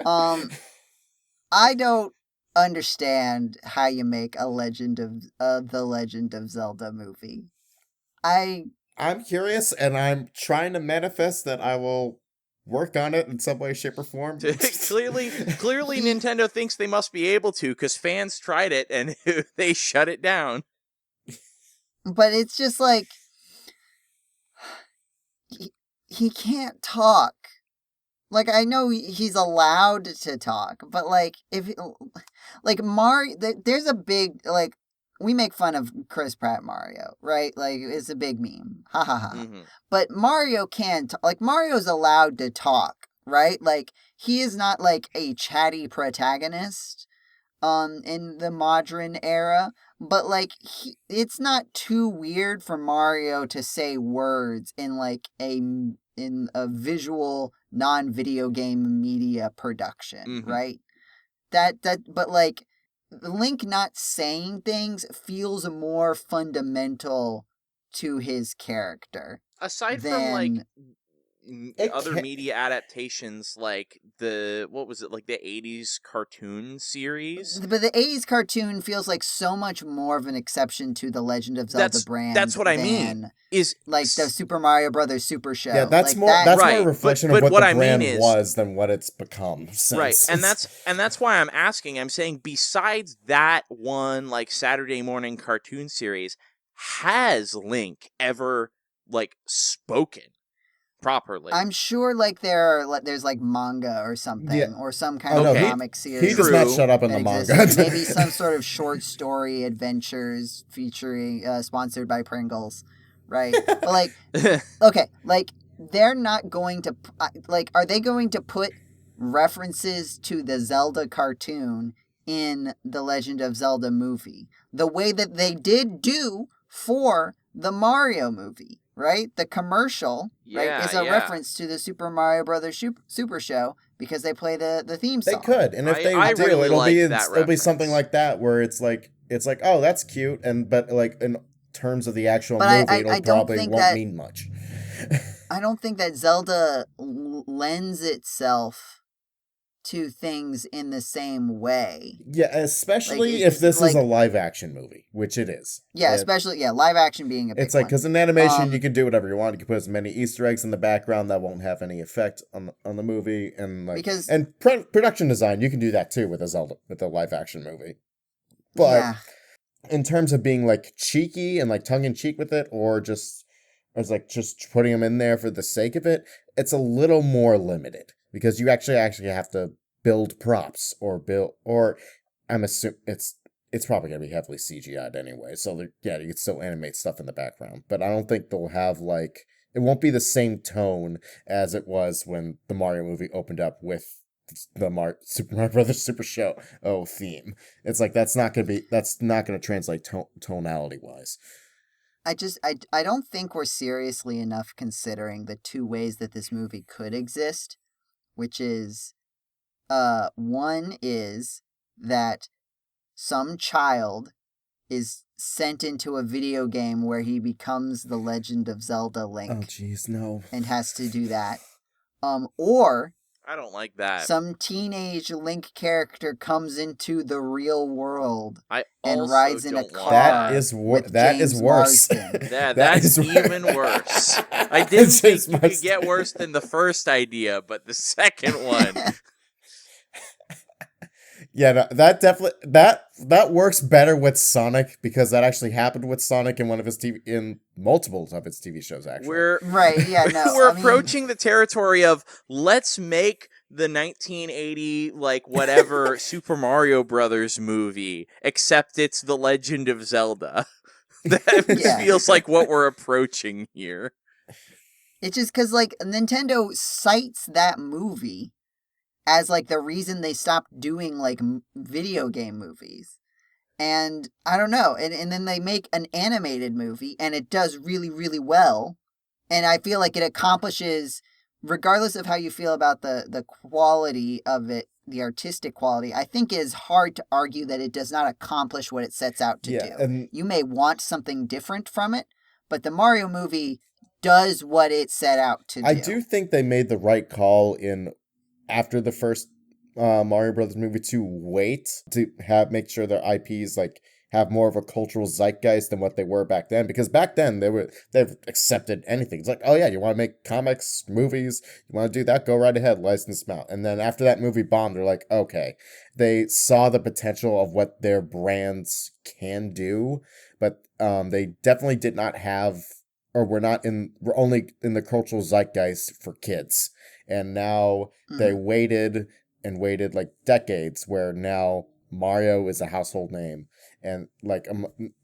laughing. I don't understand how you make a the Legend of Zelda movie. I'm curious, and I'm trying to manifest that I will work on it in some way, shape, or form. Clearly, Nintendo thinks they must be able to, because fans tried it and they shut it down. But it's just like he can't talk. Like, I know he's allowed to talk, but like Mario, there's a big, like, we make fun of Chris Pratt Mario, right? Like, it's a big meme. Ha ha ha. Mm-hmm. But Mario like, Mario's allowed to talk, right? Like, he is not like a chatty protagonist in the modern era, but like, it's not too weird for Mario to say words in like in a visual non-video game media production, right? But like, Link not saying things feels more fundamental to his character. Aside from like other media adaptations, like the 80s cartoon series. But the 80s cartoon feels like so much more of an exception to the Legend of Zelda brand. That's what I mean. Is like the Super Mario Brothers Super Show. Yeah, that's like more that, that's right. more a reflection of what the brand was than what it's become since. Right. And that's why I'm asking. I'm saying, besides that one like Saturday morning cartoon series, has Link ever like spoken properly? I'm sure like there's like manga or something, or some kind of comic series. He does not shut up in the manga. Maybe some sort of short story adventures featuring sponsored by Pringles, right? But like, okay, like they're not going to like. Are they going to put references to the Zelda cartoon in the Legend of Zelda movie the way that they did do for the Mario movie? Right? The commercial, right, is a reference to the Super Mario Brothers Super Show because they play the theme song. They could, and if they do, really it'll be something like that where it's like it's like, oh, that's cute, but like in terms of the actual But movie, I it'll don't probably think won't that mean much. I don't think that Zelda lends itself to things in the same way. Yeah, Like especially if it's this is like a live action movie, which it is. especially live action being a big It's like, one. because in animation you can do whatever you want. You can put as many Easter eggs in the background that won't have any effect on the movie, and like because production design, you can do that too with a live action movie. But yeah, in terms of being like cheeky and like tongue in cheek with it, or it's like just putting them in there for the sake of it, it's a little more limited because you actually have to build props or I'm assuming it's probably gonna be heavily CGI'd anyway. So yeah, you can still animate stuff in the background, but I don't think they'll have like it won't be the same tone as it was when the Mario movie opened up with the Super Mario Brothers Super Show theme. It's like that's not gonna translate tonality wise. I don't think we're seriously enough considering the two ways that this movie could exist, which is one is that some child is sent into a video game where he becomes the Legend of Zelda Link. Oh jeez, no. And has to do that. Or I don't like that. some teenage Link character comes into the real world I and also rides in a don't want car. That is with that James is worse. Marsden. That's even worse. I didn't think James you could Marsden. get worse than the first idea, but the second one. Yeah, no, that definitely that works better with Sonic because that actually happened with Sonic in multiples of its TV shows. Actually, We're Right, yeah, no. we're I mean, approaching the territory of let's make the 1980 like whatever Super Mario Brothers movie, except it's The Legend of Zelda. That Yeah. feels like what we're approaching here. it's just because, like, Nintendo cites that movie as, like, the reason they stopped doing, like, video game movies. And I don't know. And then they make an animated movie, and it does really, really well. And I feel like it accomplishes, regardless of how you feel about the quality of it, the artistic quality, I think it is hard to argue that it does not accomplish what it sets out to do. And You may want something different from it, but the Mario movie does what it set out to do. I do think they made the right call after the first Mario Brothers movie to wait to make sure their IPs like have more of a cultural zeitgeist than what they were back then, because back then they've accepted anything. It's like, oh yeah, you want to make comics, movies, you want to do that, go right ahead, license them out. And then after that movie bombed, they're like, okay, they saw the potential of what their brands can do, but they definitely did not have, or we're only in the cultural zeitgeist for kids. And now they waited like decades, where now Mario is a household name, and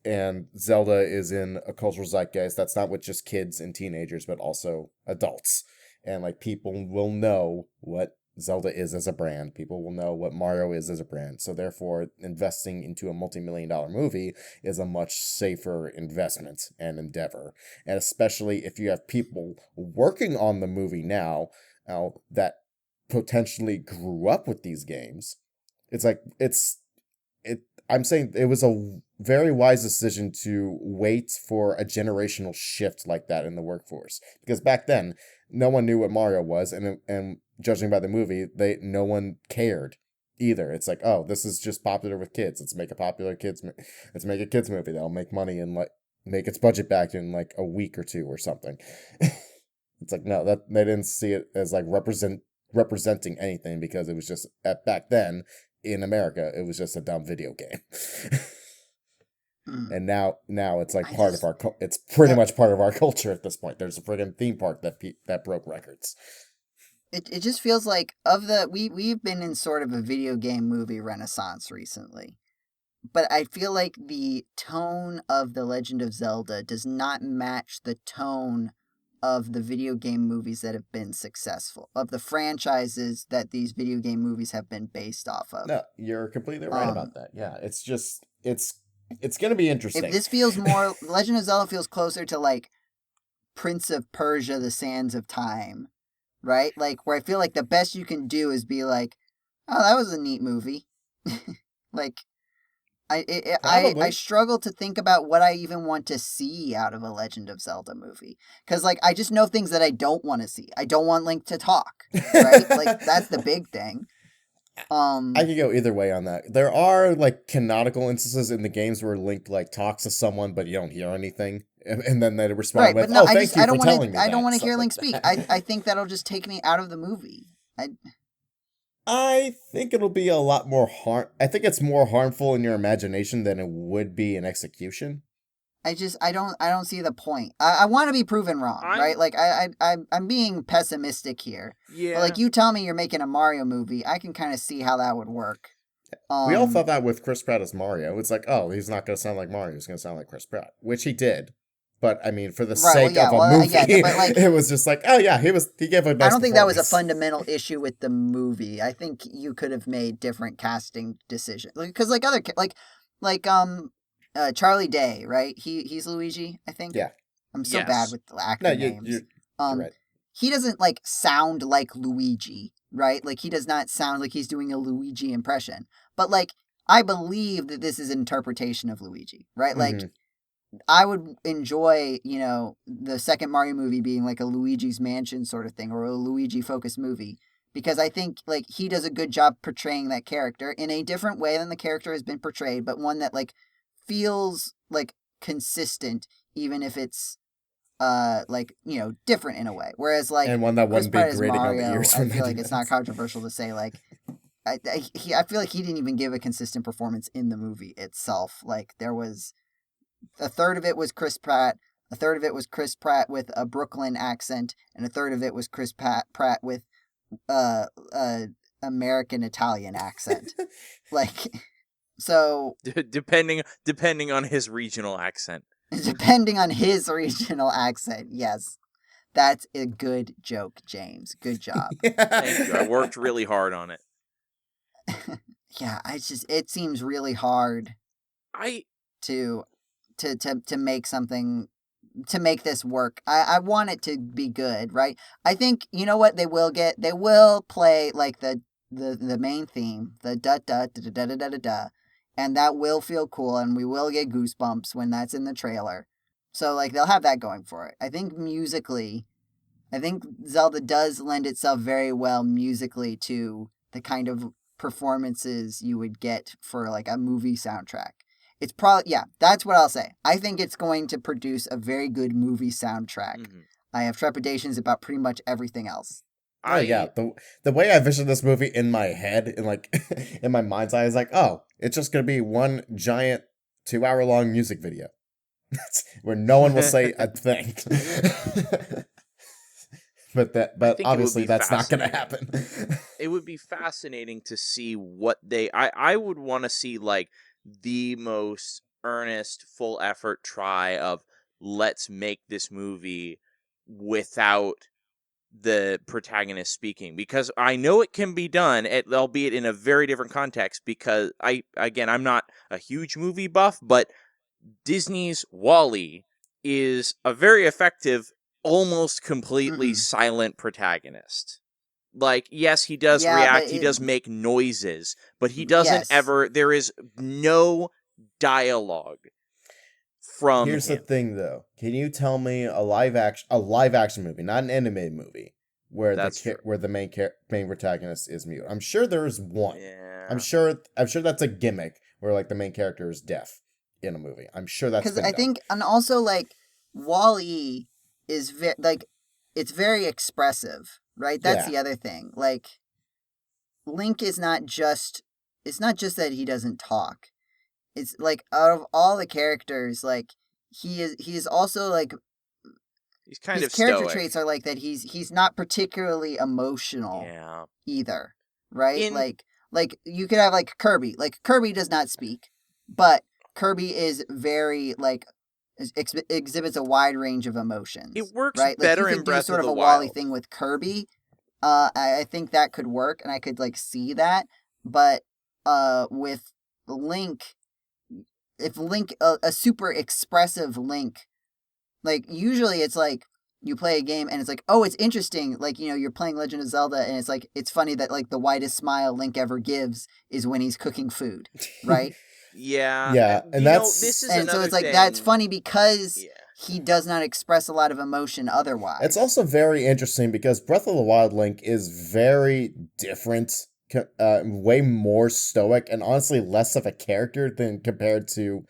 and Zelda is in a cultural zeitgeist that's not with just kids and teenagers, but also adults. And like people will know what Zelda is as a brand. People will know what Mario is as a brand. So therefore, investing into a multi-million-dollar movie is a much safer investment and endeavor. And especially if you have people working on the movie now that potentially grew up with these games. I'm saying it was a very wise decision to wait for a generational shift like that in the workforce, because back then no one knew what Mario was, and judging by the movie, no one cared either. It's like, oh, this is just popular with kids. Let's make a kids movie that'll make money and like make its budget back in like a week or two or something. It's like, no, that they didn't see it as like representing anything, because it was just back then in America, it was just a dumb video game. And now it's like it's pretty much part of our culture at this point. There's a friggin' theme park that broke records. It just feels like we've been in sort of a video game movie renaissance recently. But I feel like the tone of The Legend of Zelda does not match the tone of the video game movies that have been successful, of the franchises that these video game movies have been based off of. No, you're completely right about that. Yeah, it's just, it's going to be interesting. If this feels more, Legend of Zelda feels closer to like Prince of Persia, The Sands of Time, right? Like, where I feel like the best you can do is be like, oh, that was a neat movie. Like, I Probably. struggle to think about what I even want to see out of a Legend of Zelda movie. Because, like, I just know things that I don't want to see. I don't want Link to talk, right? Like, that's the big thing. I could go either way on that. There are like canonical instances in the games where Link like talks to someone, but you don't hear anything, and then they respond Right, with, but no, "Oh, thank you I for don't want telling me to. I that." don't want to Stuff hear like Link speak. that. I think that'll just take me out of the movie. I think it'll be a lot more harm. I think it's more harmful in your imagination than it would be in execution. I don't see the point. I want to be proven wrong, right? Like I'm being pessimistic here. Yeah. But like you tell me you're making a Mario movie, I can kind of see how that would work. We all thought that with Chris Pratt as Mario. It's like, oh, he's not going to sound like Mario. He's going to sound like Chris Pratt, which he did. But I mean, for the sake of a movie, but like, it was just like, oh yeah, he gave a nice I don't think that was a performance. fundamental issue with the movie. I think you could have made different casting decisions because like other Charlie Day, right? He's Luigi, I think. Yeah. I'm so Yes. bad with the actor names. You're right. He doesn't like sound like Luigi, right? Like he does not sound like he's doing a Luigi impression. But like I believe that this is an interpretation of Luigi, right? Like I would enjoy, you know, the second Mario movie being like a Luigi's Mansion sort of thing or a Luigi focused movie because I think like he does a good job portraying that character in a different way than the character has been portrayed, but one that like feels like consistent even if it's like, you know, different in a way. Whereas like and one that Chris wouldn't Pratt be as grating on the Mario, ears I from feel like it's not 99. controversial to say like I feel like he didn't even give a consistent performance in the movie itself. Like there was a third of it was Chris Pratt, a third of it was Chris Pratt with a Brooklyn accent, and a third of it was Chris Pratt with American Italian accent. Like so depending on his regional accent. depending on his regional accent, yes. That's a good joke, James. Good job. Thank you. I worked really hard on it. Yeah, it seems really hard to make something to make this work. I want it to be good, right? I think you know what they will play like the main theme, the da da da da da da da da, and that will feel cool, and we will get goosebumps when that's in the trailer. So like they'll have that going for it. I think musically, I think Zelda does lend itself very well musically to the kind of performances you would get for like a movie soundtrack. It's probably, yeah, that's what I'll say. I think it's going to produce a very good movie soundtrack. Mm-hmm. I have trepidations about pretty much everything else. Yeah, the way I vision this movie in my head, in like in my mind's eye, is like, oh, it's just gonna be one giant 2-hour-long music video where no one will say a thing. But obviously that's not gonna happen. It would be fascinating to see what I would want to see like the most earnest, full effort try of let's make this movie without the protagonist speaking, because I know it can be done, albeit in a very different context, because I'm not a huge movie buff, but Disney's WALL-E is a very effective, almost completely silent protagonist. Like, yes, he does react, he does make noises, but he doesn't ever, there is no dialogue from Here's him. the thing, though. Can you tell me a live action movie, not an animated movie, where the main protagonist is mute? I'm sure there is one. Yeah. I'm sure that's a gimmick where like the main character is deaf in a movie. I'm sure that's because I think, and also like WALL-E is it's very expressive, right? That's the other thing. Like Link is not just that he doesn't talk. It's like out of all the characters, like he is also like he's kind his of character stoic. traits are like that he's not particularly emotional either, right? Like you could have like Kirby. Like Kirby does not speak, but Kirby is very like exhibits a wide range of emotions. It works right? better like, you in could Breath do sort of the a WALL-E Wild thing with Kirby. I think that could work, and I could like see that. But with Link, if Link a super expressive Link, like usually it's like you play a game and it's like, oh, it's interesting. Like, you know, you're playing Legend of Zelda and it's like, it's funny that like the widest smile Link ever gives is when he's cooking food, right? Yeah, and that's this is And another so it's like, thing. that's funny because Yeah. he does not express a lot of emotion otherwise. It's also very interesting because Breath of the Wild Link is very different, way more stoic, and honestly less of a character than compared to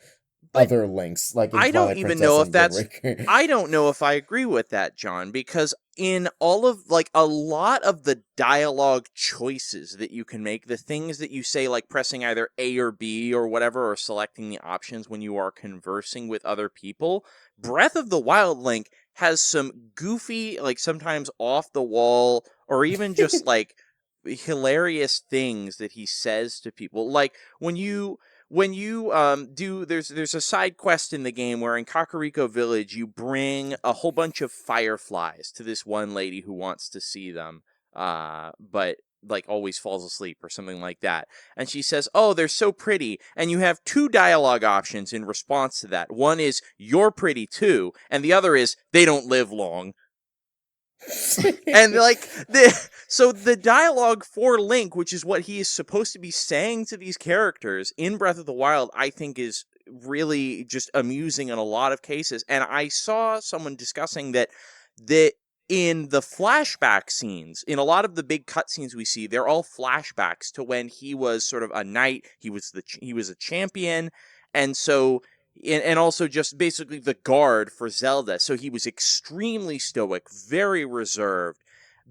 But other Links, like in I don't Twilight even Princess know if and Wind that's. Waker. I don't know if I agree with that, John, because in all of, like, a lot of the dialogue choices that you can make, the things that you say, like pressing either A or B or whatever, or selecting the options when you are conversing with other people, Breath of the Wild Link has some goofy, like sometimes off the wall, or even just like hilarious things that he says to people. Like when you do there's a side quest in the game where in Kakariko Village you bring a whole bunch of fireflies to this one lady who wants to see them, but like always falls asleep or something like that. And she says, "Oh, they're so pretty." And you have two dialogue options in response to that. One is "You're pretty too," and the other is "They don't live long." And like the dialogue for Link, which is what he is supposed to be saying to these characters in Breath of the Wild, I think is really just amusing in a lot of cases. And I saw someone discussing that in the flashback scenes, in a lot of the big cutscenes we see, they're all flashbacks to when he was sort of a knight, he was a champion, and so and also just basically the guard for Zelda. So he was extremely stoic, very reserved.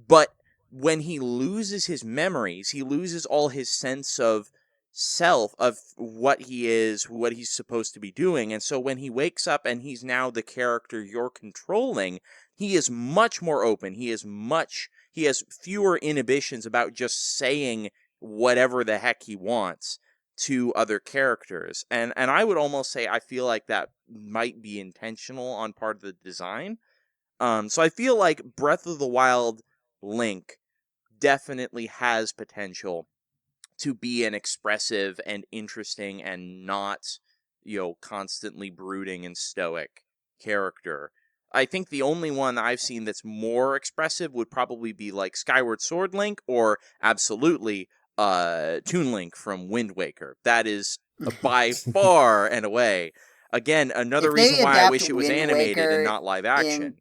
But when he loses his memories, he loses all his sense of self, of what he is, what he's supposed to be doing. And so when he wakes up and he's now the character you're controlling, he is much more open. He has fewer inhibitions about just saying whatever the heck he wants to other characters. And I would almost say I feel like that might be intentional on part of the design. So I feel like Breath of the Wild Link definitely has potential to be an expressive and interesting and not, constantly brooding and stoic character. I think the only one I've seen that's more expressive would probably be like Skyward Sword Link, or absolutely Toon Link from Wind Waker. That is by far and away, again, another if reason they why I adapt wish it was Wind animated and Waker not live action.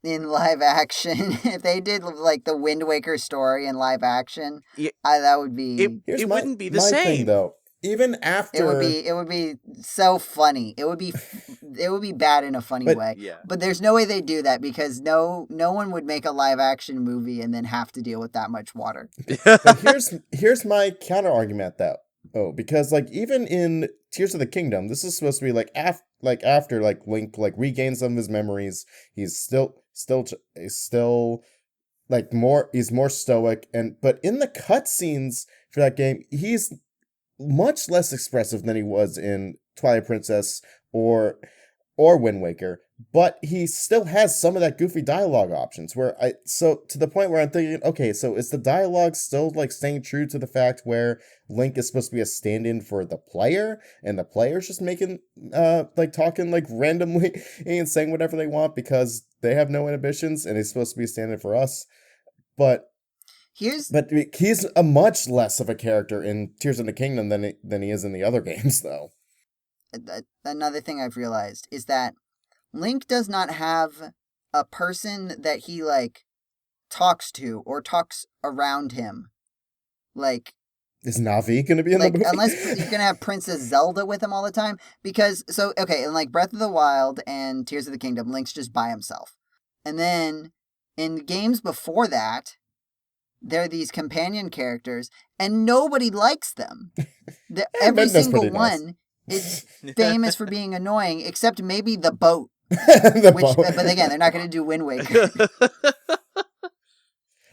in live action, if they did like the Wind Waker story in live action, It, that would be it wouldn't be the my same. thing though. Even after it would be so funny. It would be bad in a funny way. Yeah. But there's no way they do that because no one would make a live action movie and then have to deal with that much water. But here's my counter argument though. Oh, because like even in Tears of the Kingdom, this is supposed to be like after Link like regains some of his memories, he's still like he's more stoic, but in the cutscenes for that game, he's much less expressive than he was in Twilight Princess or Wind Waker, but he still has some of that goofy dialogue options so to the point where I'm thinking, okay, so is the dialogue still like staying true to the fact where Link is supposed to be a stand-in for the player and the player's just making like talking like randomly and saying whatever they want because they have no inhibitions and he's supposed to be a stand-in for us? But he's a much less of a character in Tears of the Kingdom than he is in the other games, though. Another thing I've realized is that Link does not have a person that he like talks to or talks around him. Like, is Navi going to be in the movie? Unless you're going to have Princess Zelda with him all the time. Because, in like Breath of the Wild and Tears of the Kingdom, Link's just by himself. And then in games before that, there are these companion characters, and nobody likes them. Every single one is famous for being annoying, except maybe the boat. Boat. But again, they're not going to do Wind Waker.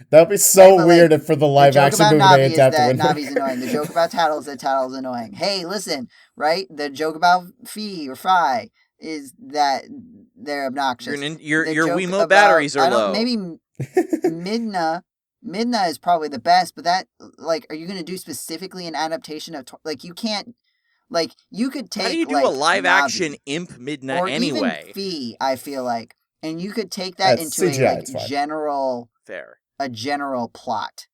That would be so weird if for the live action movie they adapt to Wind Waker. Navi's annoying. The joke about Tattle is that Tattle's annoying. Hey, listen, right? The joke about Fi or Fi is that they're obnoxious. Your Wiimote batteries are low. Maybe Midna is probably the best, but that, like, are you going to do specifically an adaptation of, like, you can't, like, you could take, how do you do a live action Imp Midna or anyway? Even Fi, I feel like, and you could take that into CGI, a, like, general... Fair. A general plot.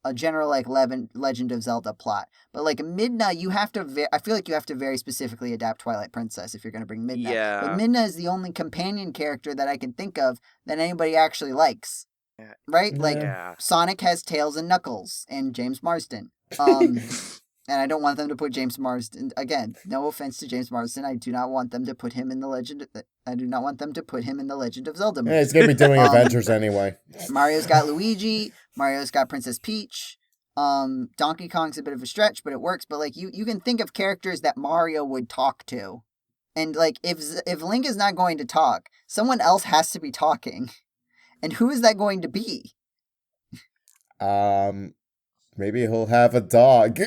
a general like Legend of Zelda plot. But like Midna, you have to. I feel like you have to very specifically adapt Twilight Princess if you're going to bring Midna. Yeah. But Midna is the only companion character that I can think of that anybody actually likes. Right? Yeah. Like Sonic has Tails and Knuckles and James Marsden. And I don't want them to put James Marsden again. No offense to James Marsden, I do not want them to put him in the Legend. I do not want them to put him in the Legend of Zelda movie. Yeah, he's gonna be doing Avengers anyway. Mario's got Luigi. Mario's got Princess Peach. Donkey Kong's a bit of a stretch, but it works. But like you can think of characters that Mario would talk to, and like if Link is not going to talk, someone else has to be talking, and who is that going to be? Maybe he'll have a dog.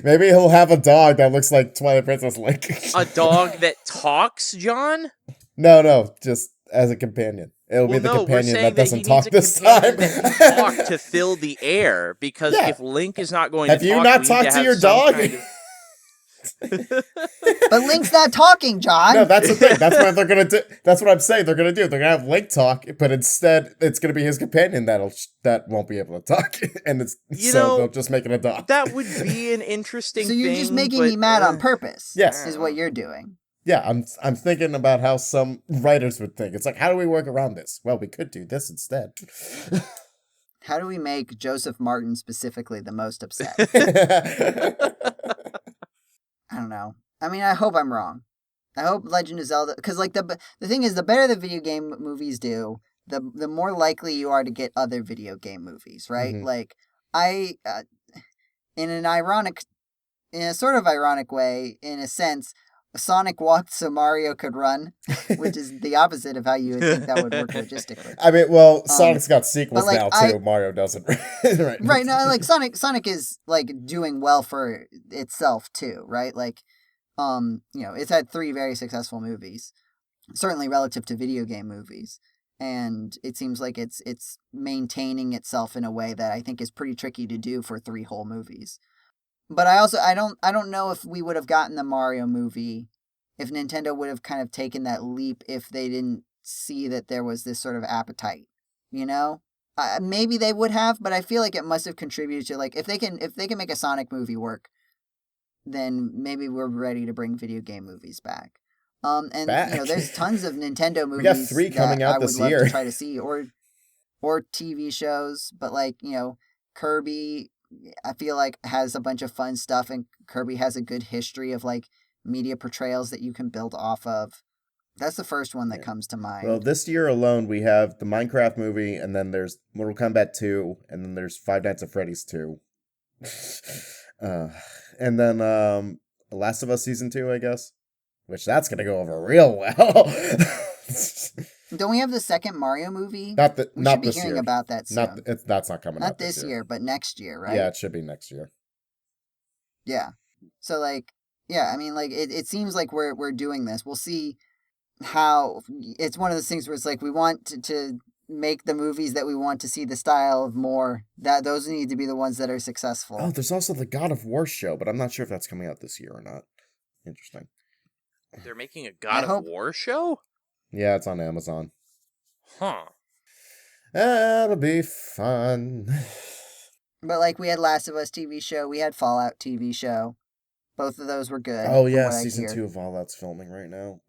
Maybe he'll have a dog that looks like Twilight Princess Link. A dog that talks, John? No, just as a companion. It'll be the companion that doesn't talk this time. That can talk to fill the air, because if Link is not going to talk, have you not talked to your dog? But Link's not talking, John. No, that's the thing. That's what they're gonna do. That's what I'm saying. They're gonna do. They're gonna have Link talk, but instead, it's gonna be his companion that won't be able to talk, and they'll just make it a dog. That would be an interesting. So you're thing, just making me mad on purpose. Yes, is what you're doing. Yeah, I'm thinking about how some writers would think. It's like, how do we work around this? Well, we could do this instead. How do we make Joseph Martin specifically the most upset? I don't know. I mean, I hope I'm wrong. I hope Legend of Zelda, because like the thing is, the better the video game movies do, the more likely you are to get other video game movies, right? Mm-hmm. Like in a sort of ironic way, in a sense, Sonic walked so Mario could run, which is the opposite of how you would think that would work logistically. I mean, Sonic's got sequels now too. Mario doesn't. Right. No, like Sonic is like doing well for itself too, right? Like, it's had 3 very successful movies, certainly relative to video game movies, and it seems like it's maintaining itself in a way that I think is pretty tricky to do for 3 whole movies. But I don't know if we would have gotten the Mario movie if Nintendo would have kind of taken that leap if they didn't see that there was this sort of appetite, you know? Maybe they would have, but I feel like it must have contributed to, like, if they can make a Sonic movie work, then maybe we're ready to bring video game movies back. There's tons of Nintendo movies. We got 3 coming out this year. I would love to try to see, or TV shows, but like, Kirby, I feel like has a bunch of fun stuff, and Kirby has a good history of like media portrayals that you can build off of. That's the first one that comes to mind. Well, this year alone, we have the Minecraft movie, and then there's Mortal Kombat 2, and then there's Five Nights at Freddy's 2. And then Last of Us Season 2, I guess. Which that's going to go over real well. Don't we have the second Mario movie? Not this year. We should be hearing about that soon. That's not coming out Not this year, but next year, right? Yeah, it should be next year. Yeah. So, like, yeah, I mean, like, it seems like we're doing this. We'll see how... It's one of those things where it's like, we want to make the movies that we want to see the style of more. Those need to be the ones that are successful. Oh, there's also the God of War show, but I'm not sure if that's coming out this year or not. Interesting. They're making a God of War show? Yeah, it's on Amazon. Huh. That'll be fun. But like, we had Last of Us TV show, we had Fallout TV show. Both of those were good. Oh yeah, season 2 of Fallout's filming right now.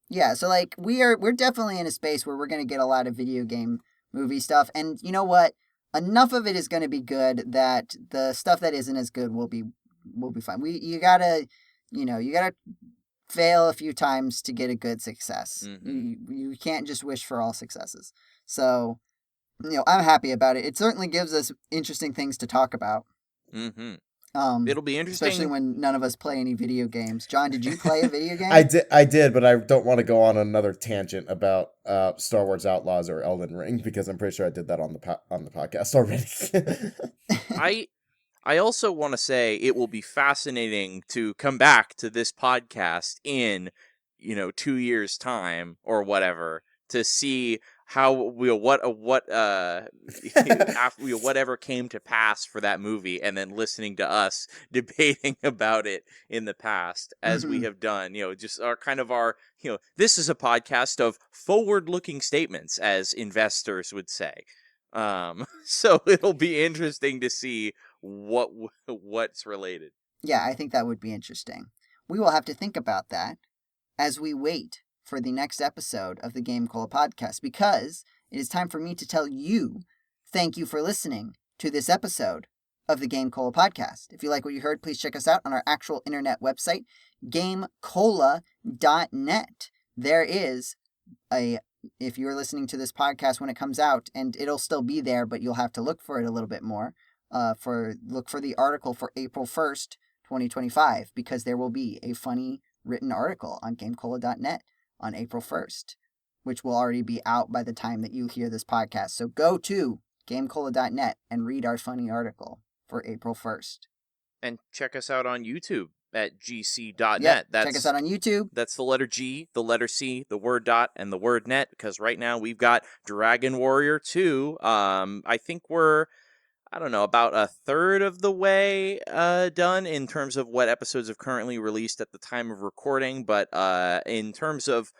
Yeah, so like we're definitely in a space where we're gonna get a lot of video game movie stuff, and you know what? Enough of it is gonna be good that the stuff that isn't as good will be fine. You gotta fail a few times to get a good success. Mm-hmm. You can't just wish for all successes. So, I'm happy about it. It certainly gives us interesting things to talk about. Mm-hmm. It'll be interesting, especially when none of us play any video games. John, did you play a video game? I did, but I don't want to go on another tangent about Star Wars Outlaws or Elden Ring, because I'm pretty sure I did that on the podcast already. I also want to say it will be fascinating to come back to this podcast in 2 years' time or whatever to see how whatever came to pass for that movie, and then listening to us debating about it in the past as we have done. Just our this is a podcast of forward-looking statements, as investors would say. So it'll be interesting to see what's related. Yeah, I think that would be interesting. We will have to think about that as we wait for the next episode of the GameCola podcast, because it is time for me to tell you thank you for listening to this episode of the GameCola podcast. If you like what you heard, please check us out on our actual internet website, GameCola.net. There is if you're listening to this podcast when it comes out, and it'll still be there, but you'll have to look for it a little bit more, look for the article for April 1st, 2025, because there will be a funny written article on GameCola.net on April 1st, which will already be out by the time that you hear this podcast. So go to GameCola.net and read our funny article for April 1st. And check us out on YouTube at GCDotNet. Yep, check us out on YouTube. That's the letter G, the letter C, the word dot, and the word net, because right now we've got Dragon Warrior 2. I think we're, I don't know, about a third of the way done in terms of what episodes have currently released at the time of recording, but in terms of,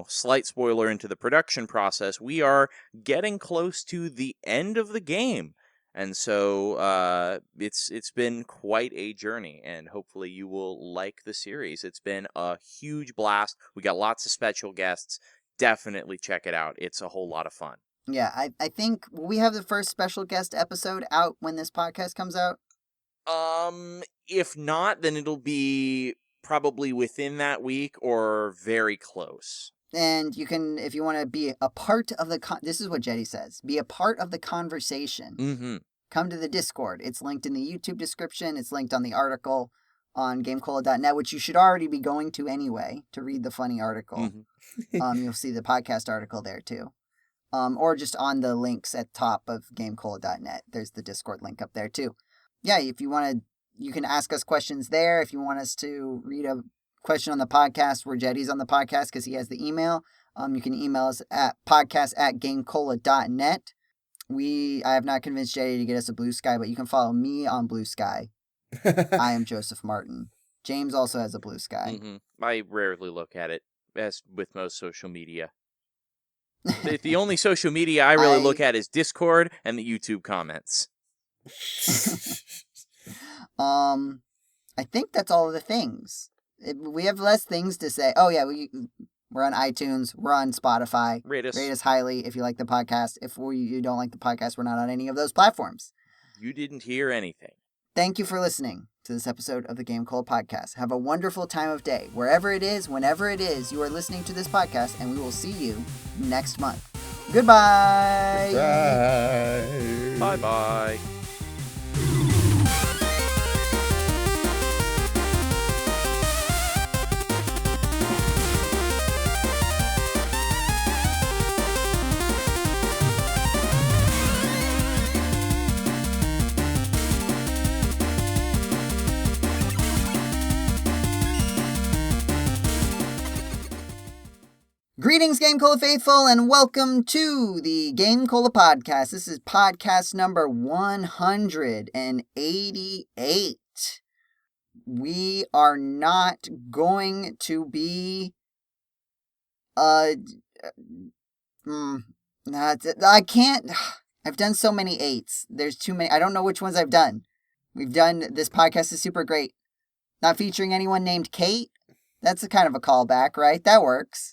slight spoiler into the production process, we are getting close to the end of the game. And so it's been quite a journey, and hopefully you will like the series. It's been a huge blast. We got lots of special guests. Definitely check it out. It's a whole lot of fun. Yeah, I think we have the first special guest episode out when this podcast comes out. If not, then it'll be probably within that week or very close. And you can, if you want to be a part of this is what Jetty says, be a part of the conversation. Mm-hmm. Come to the Discord. It's linked in the YouTube description. It's linked on the article on GameCola.net, which you should already be going to anyway to read the funny article. Mm-hmm. You'll see the podcast article there too. Or just on the links at top of GameCola.net. There's the Discord link up there too. Yeah, if you want to, you can ask us questions there. If you want us to read a question on the podcast where Jetty's on the podcast because he has the email, you can email us at podcast@gamecola.net. I have not convinced Jetty to get us a Blue Sky, but you can follow me on Blue Sky. I am Joseph Martin. James also has a Blue Sky. Mm-hmm. I rarely look at it, as with most social media. The only social media I really look at is Discord and the YouTube comments. I think that's all of the things. We have less things to say. Oh, yeah, we're on iTunes. We're on Spotify. Rate us highly if you like the podcast. If you don't like the podcast, we're not on any of those platforms. You didn't hear anything. Thank you for listening to this episode of the GameCola podcast. Have a wonderful time of day. Wherever it is, whenever it is, you are listening to this podcast, and we will see you next month. Goodbye. Bye. Bye-bye. Greetings, GameCola faithful, and welcome to the GameCola podcast. This is podcast number 188. We are not going to be... I can't... I've done so many 8s. There's too many. I don't know which ones I've done. We've done... This podcast is super great. Not featuring anyone named Kate? That's a kind of a callback, right? That works.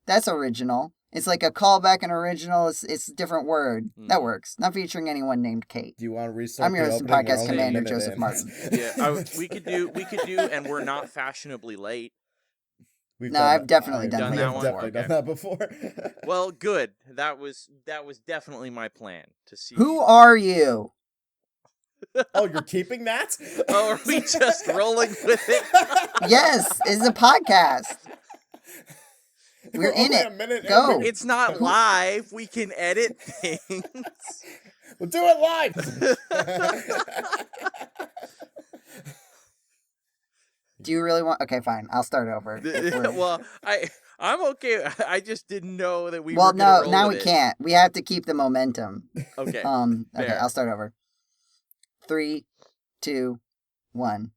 That's original. It's like a callback and original. It's a different word. That works. Not featuring anyone named Kate. Do you want to restart? I'm your host and podcast commander, Joseph Martin. Yeah, we could do, and we're not fashionably late. I've definitely done that before. Definitely done that before. Well, good. That was definitely my plan to see. Who are you? Oh, you're keeping that? Oh, are we just rolling with it? Yes, it's a podcast. We're in it. Go. It's not live. We can edit things. We'll do it live. Do you really want... Okay, fine. I'll start over. Well, I'm okay. I just didn't know that we were Well, gonna roll now with we it. can't. We have to keep the momentum. Okay. Okay, I'll start over. 3, 2, 1.